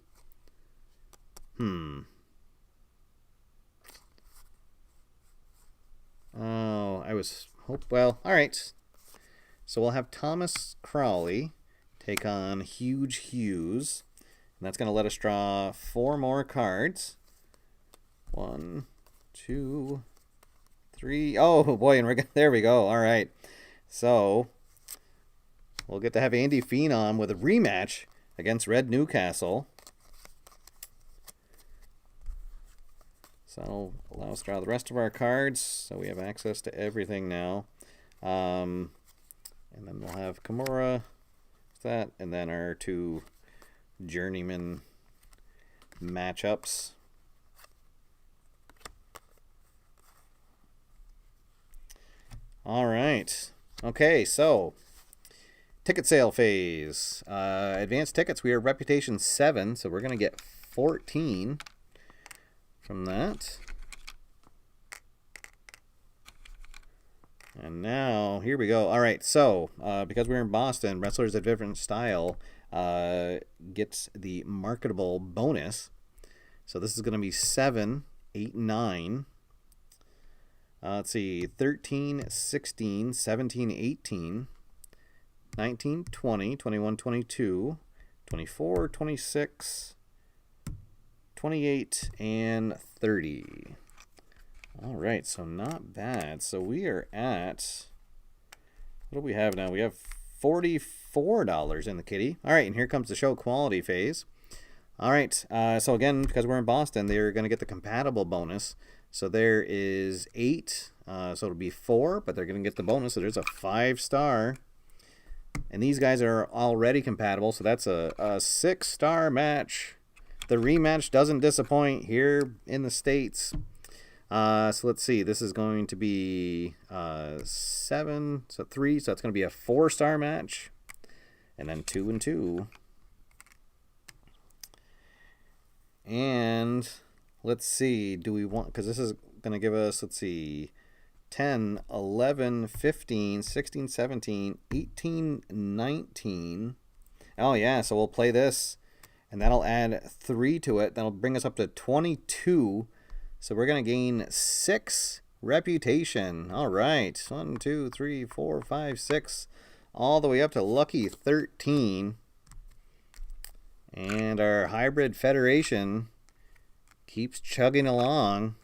Oh, I was... Well, all right. So we'll have Thomas Crowley take on Huge Hughes. And that's going to let us draw 4 more cards. 1, 2, 3. Oh, boy, and there we go. All right. So we'll get to have Andy Phenom with a rematch against Red Newcastle. So allow us to draw the rest of our cards, so we have access to everything now. And then we'll have Kimura, that, and then our 2 journeyman matchups. All right. Okay, so ticket sale phase. Advanced tickets, we are Reputation 7, so we're going to get 14 from that. And now, here we go. All right, so because we're in Boston, Wrestlers of Different Style gets the marketable bonus. So this is going to be 7, 8, 9. Let's see, 13, 16, 17, 18, 19, 20, 21, 22, 24, 26, 28, and 30. All right, so not bad. So we are at, what do we have now? We have $44 in the kitty. All right, and here comes the show quality phase. All right, so again, because we're in Boston, they're going to get the compatible bonus. So there is 8, so it'll be 4, but they're going to get the bonus. So there's a 5-star. And these guys are already compatible, so that's a 6-star match. The rematch doesn't disappoint here in the States. So let's see. This is going to be 7, so 3. So it's going to be a 4-star match. And then 2 and 2. And let's see. Do we want... Because this is going to give us, let's see, 10, 11, 15, 16, 17, 18, 19. Oh, yeah. So we'll play this. And that'll add 3 to it. That'll bring us up to 22. So we're going to gain 6 reputation. All right. 1, 2, 3, 4, 5, 6. All the way up to lucky 13. And our hybrid federation keeps chugging along.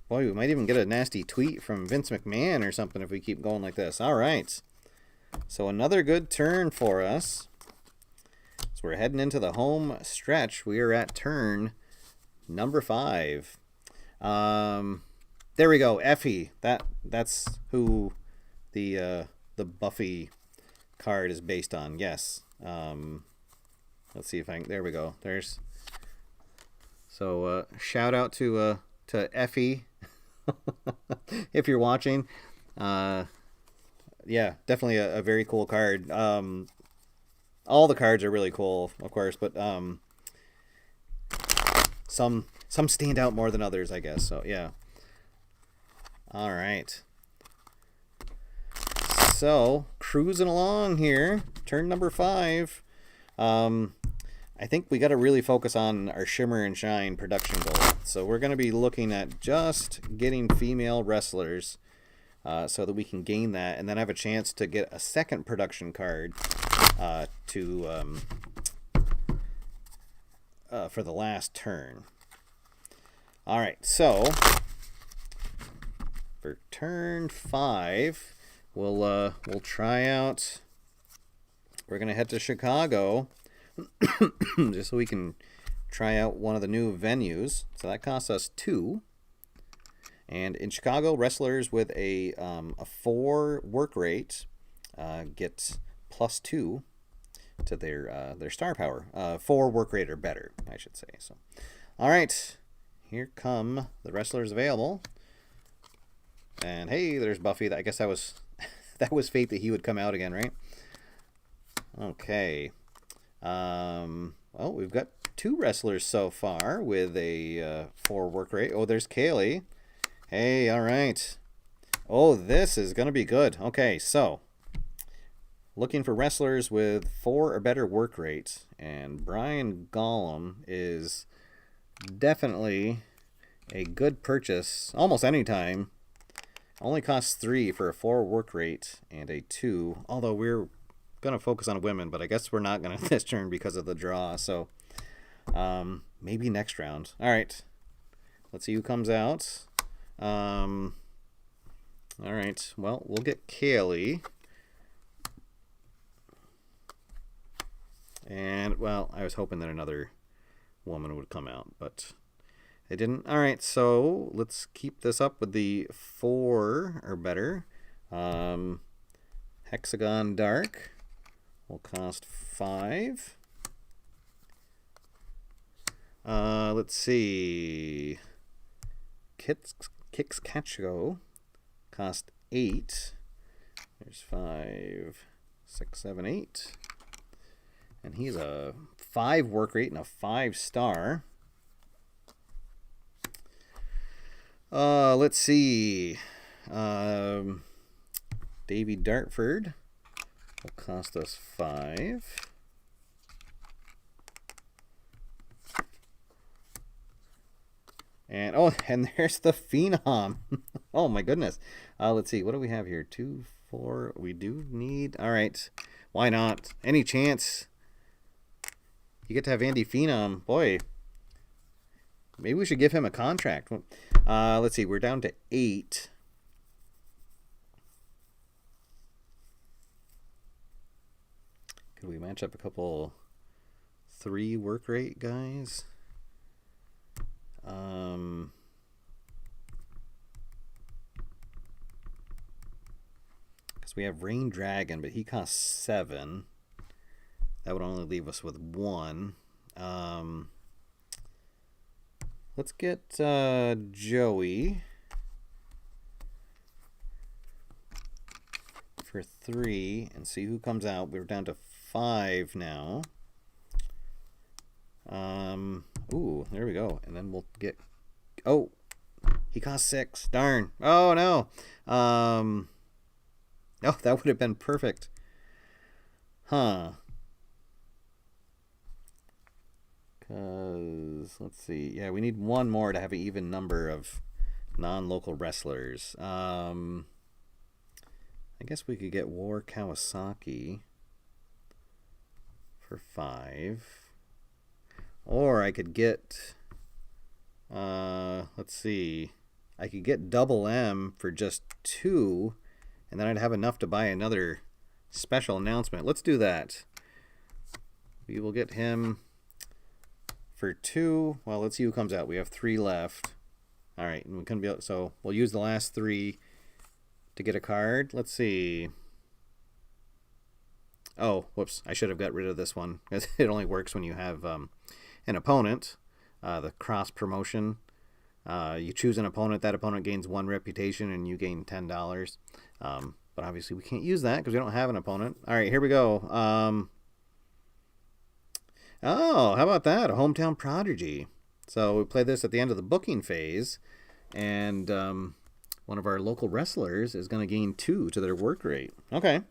Boy, we might even get a nasty tweet from Vince McMahon or something if we keep going like this. All right. So another good turn for us. So we're heading into the home stretch. We are at turn number 5. There we go. Effie. That's who the Buffy card is based on. Yes. Let's see if I can. There we go. There's. So shout out to Effie if you're watching. Yeah, definitely a very cool card. All the cards are really cool, of course, but some stand out more than others, I guess. So yeah. All right. So cruising along here, turn number 5. I think we got to really focus on our Shimmer and Shine production goal. So we're going to be looking at just getting female wrestlers so that we can gain that and then have a chance to get a second production card for the last turn. All right, so for turn 5, we'll try out. We're going to head to Chicago just so we can try out one of the new venues. So that costs us 2. And in Chicago, wrestlers with a 4 work rate get +2 to their star power. 4 work rate or better, I should say. So, all right, here come the wrestlers available. And hey, there's Buffy. I guess that was that was fate that he would come out again, right? Okay. Well, we've got 2 wrestlers so far with a 4 work rate. Oh, there's Kaylee. Hey, all right. Oh, this is going to be good. Okay, so looking for wrestlers with 4 or better work rates. And Brian Gollum is definitely a good purchase almost any time. Only costs 3 for a 4 work rate and a 2. Although we're going to focus on women, but I guess we're not going to this turn because of the draw. So maybe next round. All right. Let's see who comes out. All right. Well, we'll get Kaylee. And, well, I was hoping that another woman would come out, but it didn't. All right, so let's keep this up with the 4 or better. Hexagon Dark will cost 5. Let's see. Kix Catcho cost 8. There's 5, 6, 7, 8. And he's a 5 work rate and a 5-star. Let's see. Davy Dartford will cost us 5. And and there's the Phenom. Oh my goodness. Let's see. What do we have here? 2, 4. We do need. All right. Why not? Any chance you get to have Andy Phenom? Boy, maybe we should give him a contract. Let's see. We're down to 8. Could we match up a couple 3 work rate guys? Because we have Rain Dragon, but he costs 7. That would only leave us with 1. Let's get Joey for 3 and see who comes out. We're down to 5 now. Ooh, there we go. And then we'll get... Oh, he cost 6. Darn. Oh, no. Oh, that would have been perfect. Huh. Because, let's see. Yeah, we need one more to have an even number of non-local wrestlers. I guess we could get War Kawasaki for 5. Or I could get, let's see, I could get Double M for just 2, and then I'd have enough to buy another special announcement. Let's do that. We will get him for 2. Well, let's see who comes out. We have 3 left. All right, and we couldn't be able, so we'll use the last 3 to get a card. Let's see. Oh, whoops! I should have got rid of this one because it only works when you have an opponent. The cross promotion. You choose an opponent. That opponent gains 1 reputation, and you gain $10. But obviously, we can't use that because we don't have an opponent. All right, here we go. Oh, how about that? A hometown prodigy. So we play this at the end of the booking phase, and one of our local wrestlers is going to gain 2 to their work rate. Okay.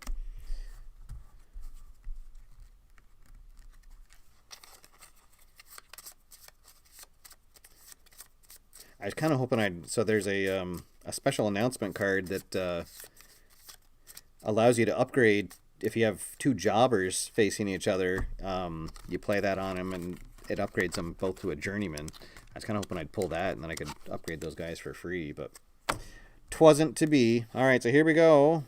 I was kind of hoping so there's a special announcement card that allows you to upgrade if you have 2 jobbers facing each other. You play that on them, and it upgrades them both to a journeyman. I was kind of hoping I'd pull that, and then I could upgrade those guys for free, but 'twasn't to be. All right, so here we go.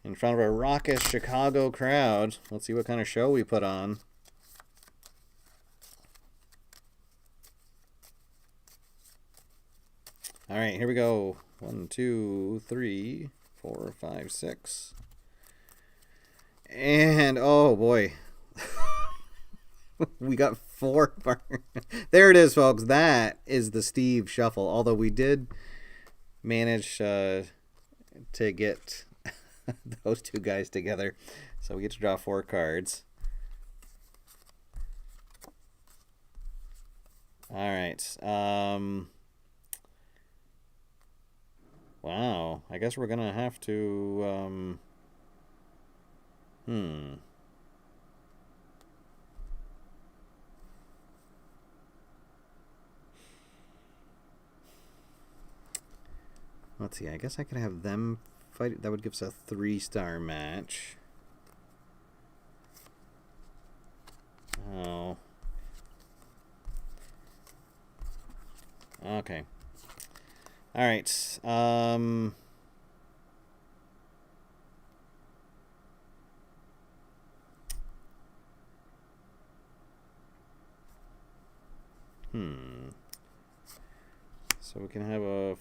In front of a raucous Chicago crowd. Let's see what kind of show we put on. All right, here we go. 1, 2, 3, 4, 5, 6. And, oh boy. We got 4. There it is, folks. That is the Steve Shuffle. Although we did manage to get those 2 guys together. So we get to draw 4 cards. All right. Wow. I guess we're going to have to... Let's see. I guess I could have them fight. That would give us a 3-star match. Oh. Okay. All right. So we can have a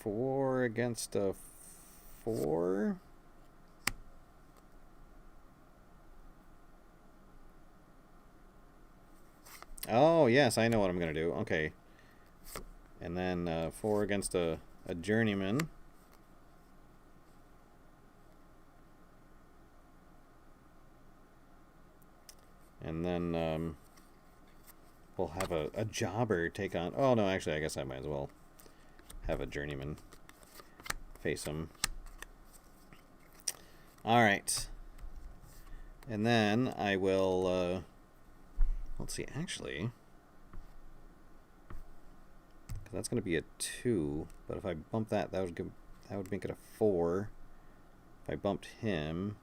4 against a 4. Oh, yes, I know what I'm going to do. Okay. And then 4 against a journeyman. And then we'll have a jobber take on... Oh, no, actually, I guess I might as well have a journeyman face him. All right. And then I will... let's see, actually... That's going to be a 2, but if I bump that, that would make it a 4. If I bumped him,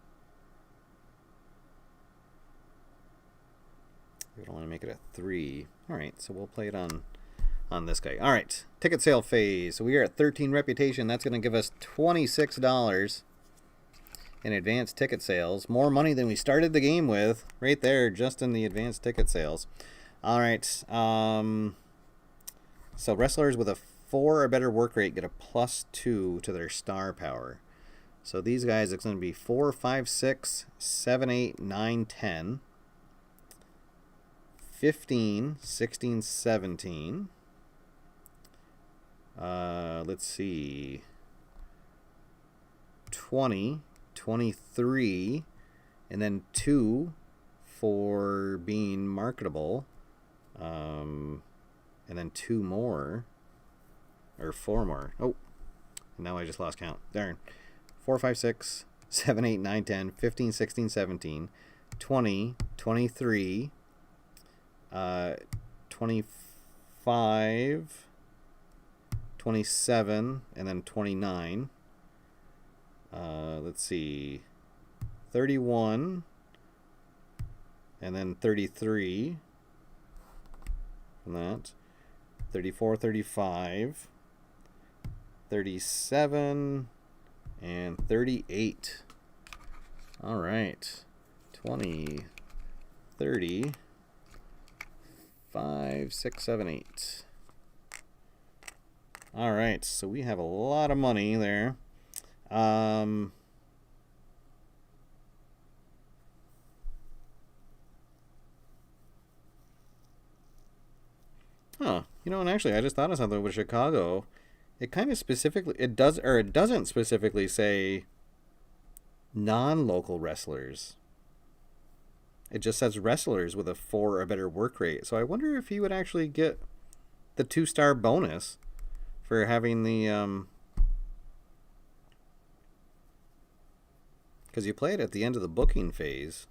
it would only make it a 3. All right, so we'll play it on this guy. All right, ticket sale phase. So we are at 13 reputation. That's going to give us $26 in advanced ticket sales. More money than we started the game with, right there, just in the advanced ticket sales. All right. So wrestlers with a 4 or better work rate get a +2 to their star power. So these guys, it's going to be 4, 5, 6, 7, 8, 9, 10. 15, 16, 17. Let's see. 20, 23, and then 2 for being marketable. And then 2 more. Or 4 more. Oh, now I just lost count. Darn. 4, 5, 6, 7, 8, 9, 10, 15, 16, 17, 20, 23, 25, 27, and then 29. Let's see. 31, and then 33. And that. 34, 35, 37, and 38. All right. 20, 30, 5, 6, 7, 8. All right. So we have a lot of money there. Huh. You know, and actually, I just thought of something with Chicago. It kind of specifically, it doesn't specifically say non-local wrestlers. It just says wrestlers with a 4 or better work rate. So I wonder if he would actually get the 2-star bonus for having the, because you play it at the end of the booking phase.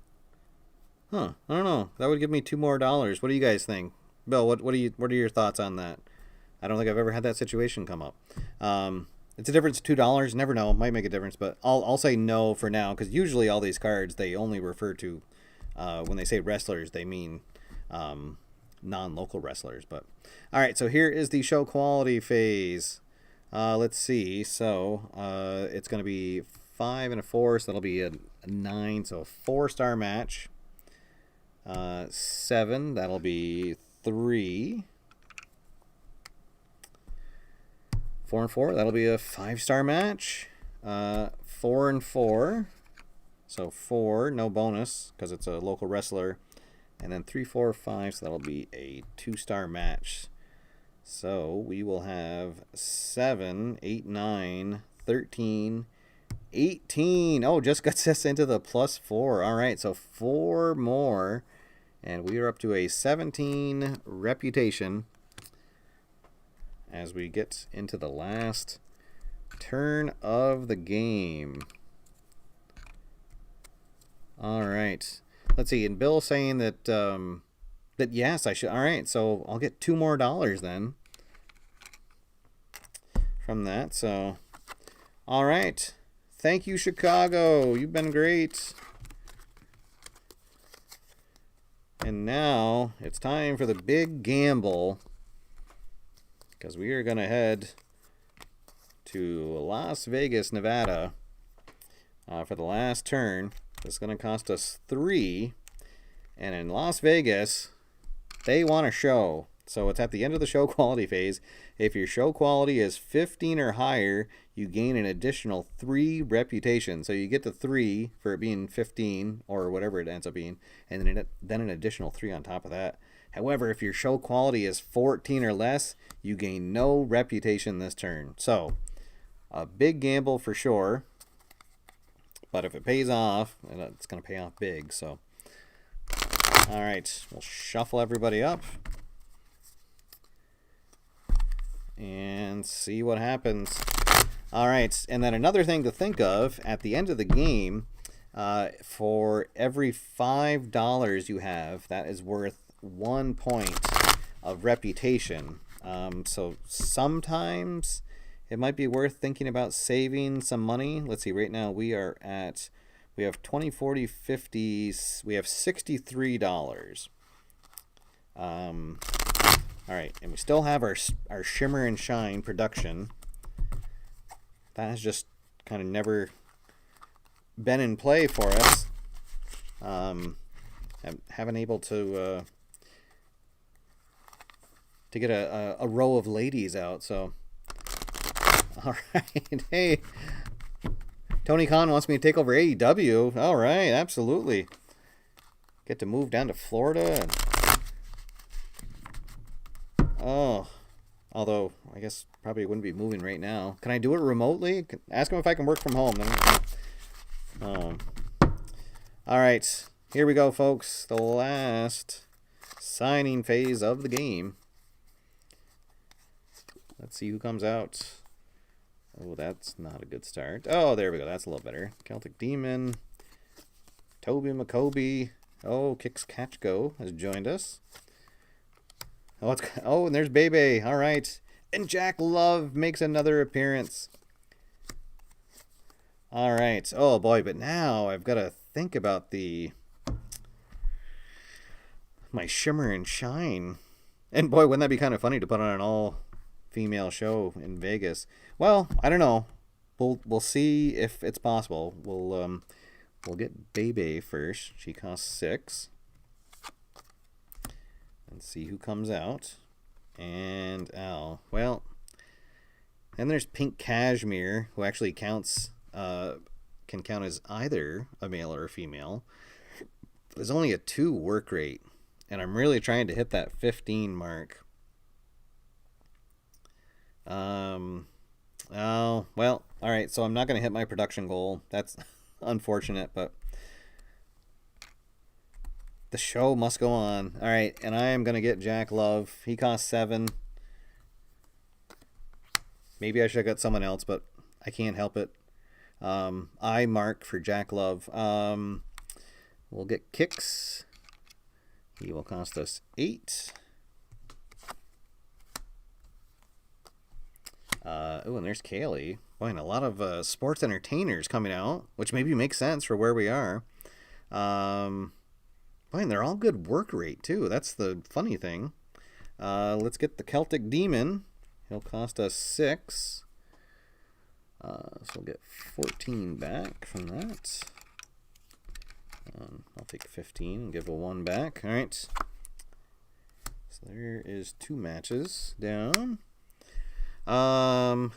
Huh. I don't know. That would give me $2 more. What do you guys think? Bill, what are your thoughts on that? I don't think I've ever had that situation come up. It's a difference, $2. Never know. Might make a difference, but I'll say no for now, because usually all these cards, they only refer to, when they say wrestlers, they mean non-local wrestlers. But all right, so here is the show quality phase. Let's see. So it's going to be 5 and a 4, so that'll be a 9. So a 4-star match. 7, that'll be 3. 4 and 4, that'll be a 5-star match. 4 and 4, so 4, no bonus because it's a local wrestler. And then 3, 4, 5, so that'll be a 2-star match. So we will have 7, 8, 9, 13, 18. Oh, just got us into the +4. All right, so 4 more. And we are up to a 17 reputation as we get into the last turn of the game. All right. Let's see. And Bill saying that that yes, I should. All right. So I'll get $2 more then from that. So, all right. Thank you, Chicago. You've been great. And now it's time for the big gamble, because we are going to head to Las Vegas, Nevada for the last turn. It's going to cost us 3. And in Las Vegas, they want a show. So it's at the end of the show quality phase. If your show quality is 15 or higher, you gain an additional 3 reputation. So you get the 3 for it being 15 or whatever it ends up being, and then an additional 3 on top of that. However, if your show quality is 14 or less, you gain no reputation this turn. So a big gamble for sure, but if it pays off, it's going to pay off big. So all right, we'll shuffle everybody up and see what happens. All right, and then another thing to think of at the end of the game, for every $5 you have, that is worth 1 point of reputation. So sometimes it might be worth thinking about saving some money. Let's see, right now we have 20, 40, 50, we have $63. All right, and we still have our Shimmer and Shine production. That has just kind of never been in play for us. Haven't able to get a row of ladies out. So, all right, hey, Tony Khan wants me to take over AEW. All right, absolutely. Get to move down to Florida and Oh, although I guess probably wouldn't be moving right now. Can I do it remotely? Ask him if I can work from home. Oh. All right, here we go, folks. The last signing phase of the game. Let's see who comes out. Oh, that's not a good start. Oh, there we go. That's a little better. Celtic Demon. Toby McCoby. Oh, Kix Catchgo has joined us. Oh, and there's Bebe. All right. And Jack Love makes another appearance. All right. Oh, boy. But now I've got to think about my Shimmer and Shine. And, boy, wouldn't that be kind of funny to put on an all-female show in Vegas? Well, I don't know. We'll see if it's possible. We'll get Bebe first. She costs 6. And see who comes out. And Al. Well, then there's Pink Cashmere, who actually can count as either a male or a female. There's only a 2 work rate, and I'm really trying to hit that 15 mark. Oh, well, all right, so I'm not going to hit my production goal. That's unfortunate, but the show must go on. All right, and I am going to get Jack Love. He costs 7. Maybe I should have got someone else, but I can't help it. I mark for Jack Love. We'll get Kix. He will cost us 8. Oh, and there's Kaylee. Boy, and a lot of sports entertainers coming out, which maybe makes sense for where we are. Boy, and they're all good work rate, too. That's the funny thing. Let's get the Celtic Demon. He'll cost us 6. So we'll get 14 back from that. I'll take 15 and give a 1 back. All right. So there is 2 matches down. By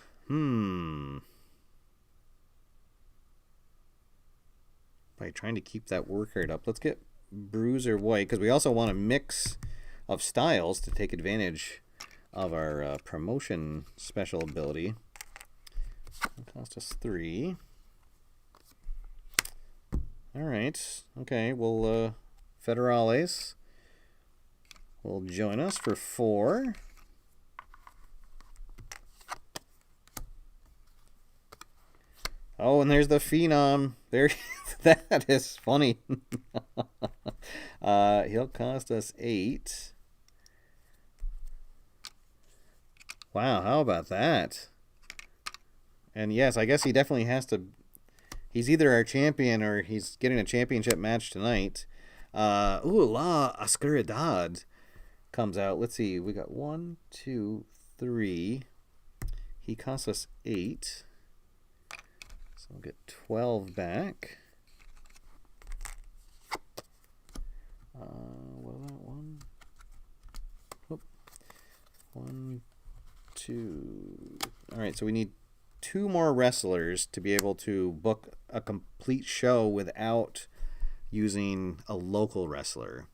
trying to keep that work rate up, let's get Bruiser White, because we also want a mix of styles to take advantage of our promotion special ability. It cost us 3. All right. Okay. Well, Federales will join us for 4. Oh, and there's the Phenom. There, that is funny. He'll cost us 8. Wow, how about that? And yes, I guess he definitely has to. He's either our champion or he's getting a championship match tonight. La Oscuridad comes out. Let's see. We got 1, 2, 3. He costs us 8. So we'll get 12 back. What about 1? Whoop. 1, 2. All right, so we need 2 more wrestlers to be able to book a complete show without using a local wrestler,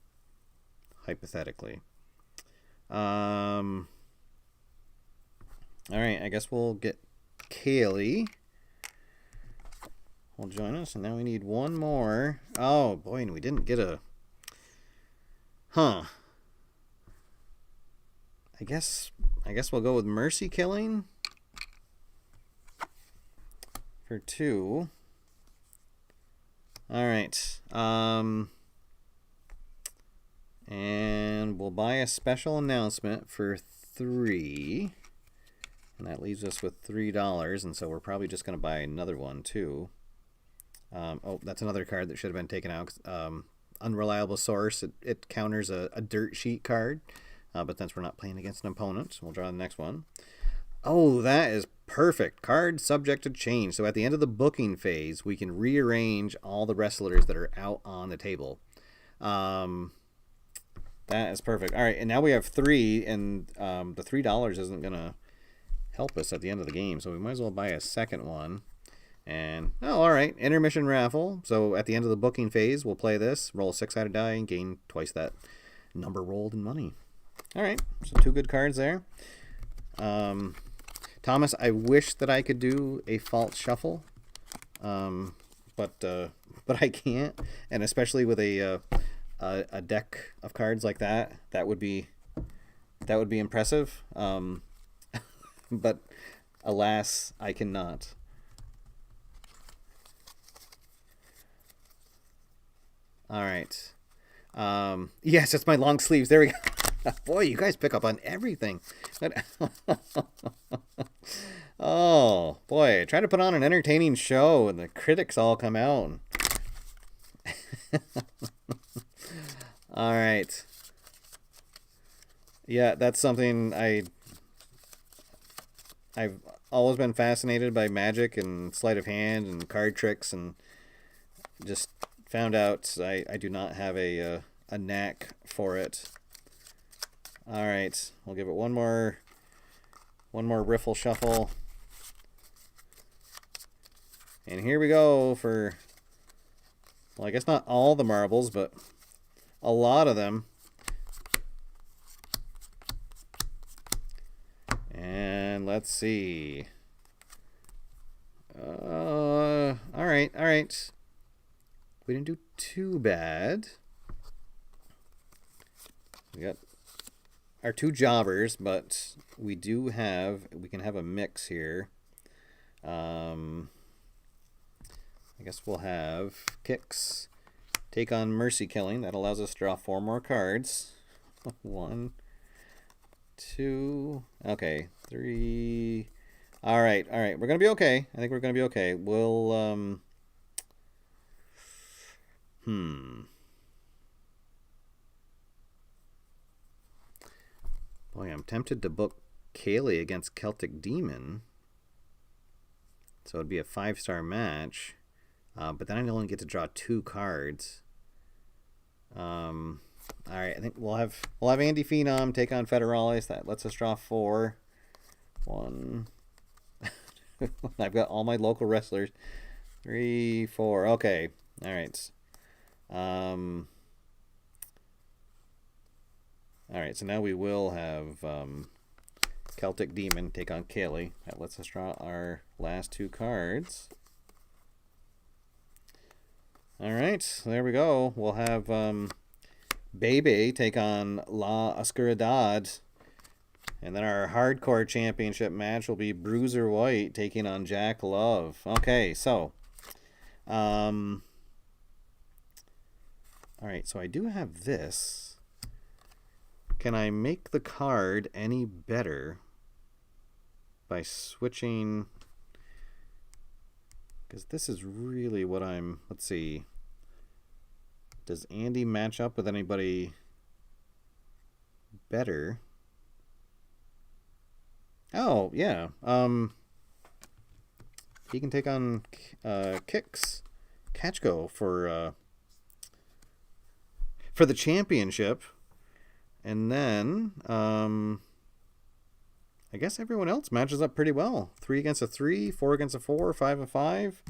hypothetically. All right, I guess we'll get Kaylee. Will join us, and now we need 1 more. Oh boy, and we didn't get a. I guess we'll go with Mercy Killing for 2. All right. And we'll buy a special announcement for 3. And that leaves us with $3, and so we're probably just going to buy another one too. Oh, that's another card that should have been taken out. Unreliable source. It counters a dirt sheet card, but since we're not playing against an opponent, we'll draw the next one. Oh, that is perfect. Card subject to change. So at the end of the booking phase, we can rearrange all the wrestlers that are out on the table. That is perfect. All right, and now we have 3, and the $3 isn't going to help us at the end of the game, so we might as well buy a second one. And, oh, all right, intermission raffle. So at the end of the booking phase, we'll play this, roll a 6-sided die, and gain twice that number rolled in money. All right, so 2 good cards there. Thomas, I wish that I could do a false shuffle, but I can't, and especially with a deck of cards like that, that would be impressive. But alas, I cannot. All right. Yes, it's my long sleeves. There we go. Boy, you guys pick up on everything. Oh, boy. Try to put on an entertaining show and the critics all come out. All right. Yeah, that's something I've always been fascinated by magic and sleight of hand and card tricks, and just found out I do not have a knack for it. All right, we'll give it one more riffle shuffle, and here we go for, well, I guess not all the marbles, but a lot of them. And let's see. All right. We didn't do too bad. We got our 2 jobbers, but we can have a mix here. I guess we'll have Kicks take on Mercy Killing. That allows us to draw 4 more cards. 1, 2, okay, 3. All right. We're gonna be okay. I think we're gonna be okay. We'll Boy, I'm tempted to book Kaylee against Celtic Demon. So it'd be a 5-star match, but then I'd only get to draw 2 cards. All right, I think we'll have Andy Phenom take on Federales. That lets us draw 4. 1. I've got all my local wrestlers. 3, 4. Okay. All right. All right. So now we will have Celtic Demon take on Kaylee. That lets us draw our last 2 cards. All right. There we go. We'll have Bebe take on La Oscuridad. And then our hardcore championship match will be Bruiser White taking on Jack Love. Okay, so all right, so I do have this. Can I make the card any better by switching? Because this is really what I'm... Let's see. Does Andy match up with anybody better? Oh, yeah. He can take on Kicks Catchgo for the championship. And then I guess everyone else matches up pretty well. 3 against a 3, 4 against a 4, 5 and 5,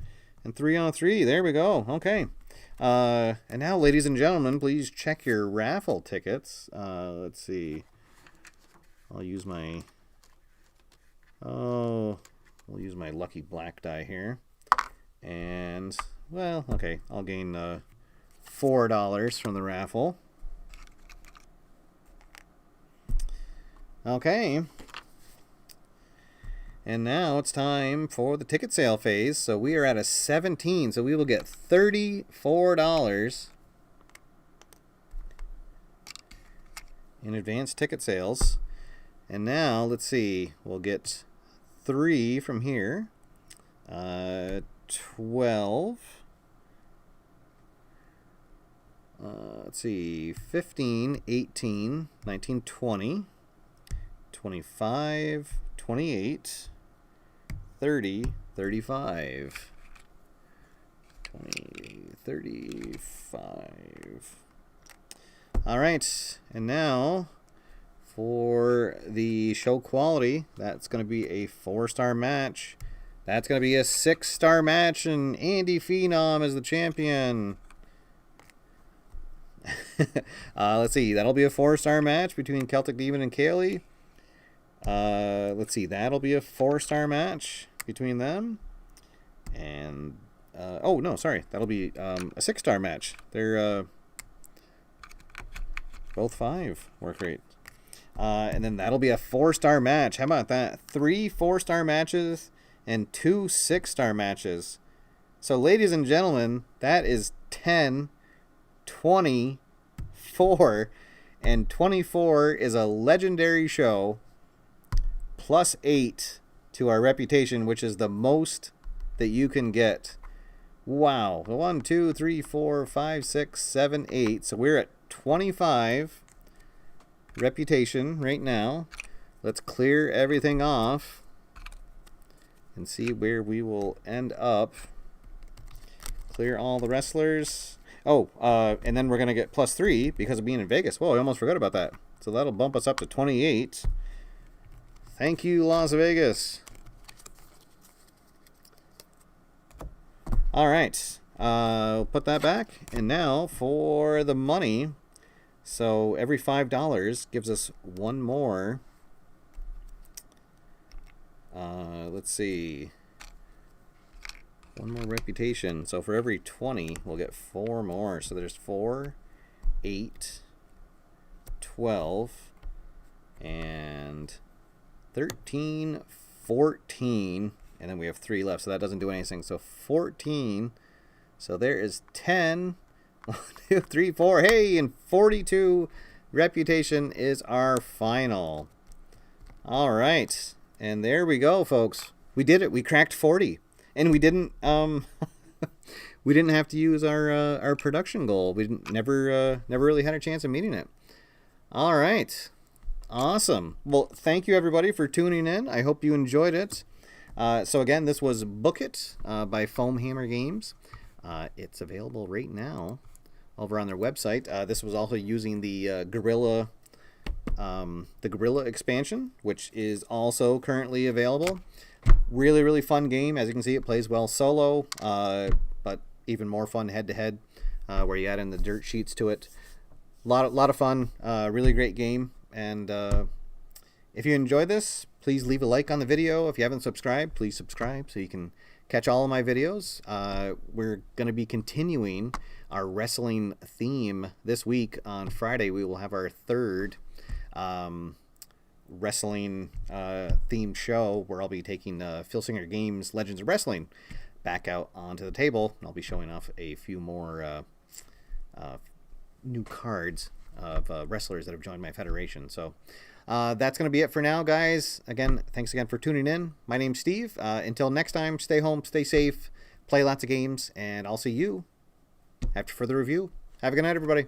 and 3 on 3. There we go. Okay. And now, ladies and gentlemen, please check your raffle tickets. Let's see. I'll use my... we'll use my lucky black die here. And, well, okay. I'll gain $4 from the raffle. Okay. And now it's time for the ticket sale phase. So we are at a 17. So we will get $34 in advance ticket sales. And now, let's see. We'll get 3 from here. 12. Let's see. 15, 18, 19, 20. 25, 28, 30, 35. 20, 35. All right. And now for the show quality, that's going to be a 4-star match. That's going to be a 6-star match, and Andy Phenom is the champion. Let's see. That'll be a 4-star match between Celtic Demon and Kaylee. Let's see. That'll be a 4-star match between them. And oh no, sorry. That'll be a 6-star match. They're both 5 work rate. And then that'll be a 4-star match. How about that? 3 4-star matches and 2 6-star matches. So, ladies and gentlemen, that is 10, 24, and 24 is a legendary show, plus 8 to our reputation, which is the most that you can get. Wow. 1, 2, 3, 4, 5, 6, 7, 8. So we're at 25 reputation right now. Let's clear everything off and see where we will end up. Clear all the wrestlers. Oh, and then we're going to get plus 3 because of being in Vegas. Whoa, I almost forgot about that. So that'll bump us up to 28. Thank you, Las Vegas. All right. We'll put that back. And now for the money. So every $5 gives us one more. Let's see. One more reputation. So for every 20, we'll get 4 more. So there's 4, 8, 12, and 13, 14. And then we have 3 left, so that doesn't do anything. So 14. So there is 10. 1, 2, 3, 4. Hey, and 42 reputation is our final. All right. And there we go, folks. We did it. We cracked 40. And we didn't we didn't have to use our production goal. We never really had a chance of meeting it. All right. Awesome. Well, thank you everybody for tuning in. I hope you enjoyed it. So again, this was Book It by Foamhammer Games. It's available right now over on their website. This was also using the Gorilla expansion, which is also currently available. Really, really fun game. As you can see, it plays well solo, but even more fun head-to-head, where you add in the dirt sheets to it. Lot of fun. Really great game. And if you enjoyed this, please leave a like on the video. If you haven't subscribed, please subscribe so you can catch all of my videos. We're going to be continuing our wrestling theme this week. On Friday, we will have our 3rd wrestling themed show where I'll be taking Phil Singer Games Legends of Wrestling back out onto the table. I'll be showing off a few more new cards of wrestlers that have joined my federation. So that's going to be it for now, guys. Again, thanks again for tuning in. My name's Steve. Until next time, stay home, stay safe, play lots of games, and I'll see you after further review. Have a good night, everybody.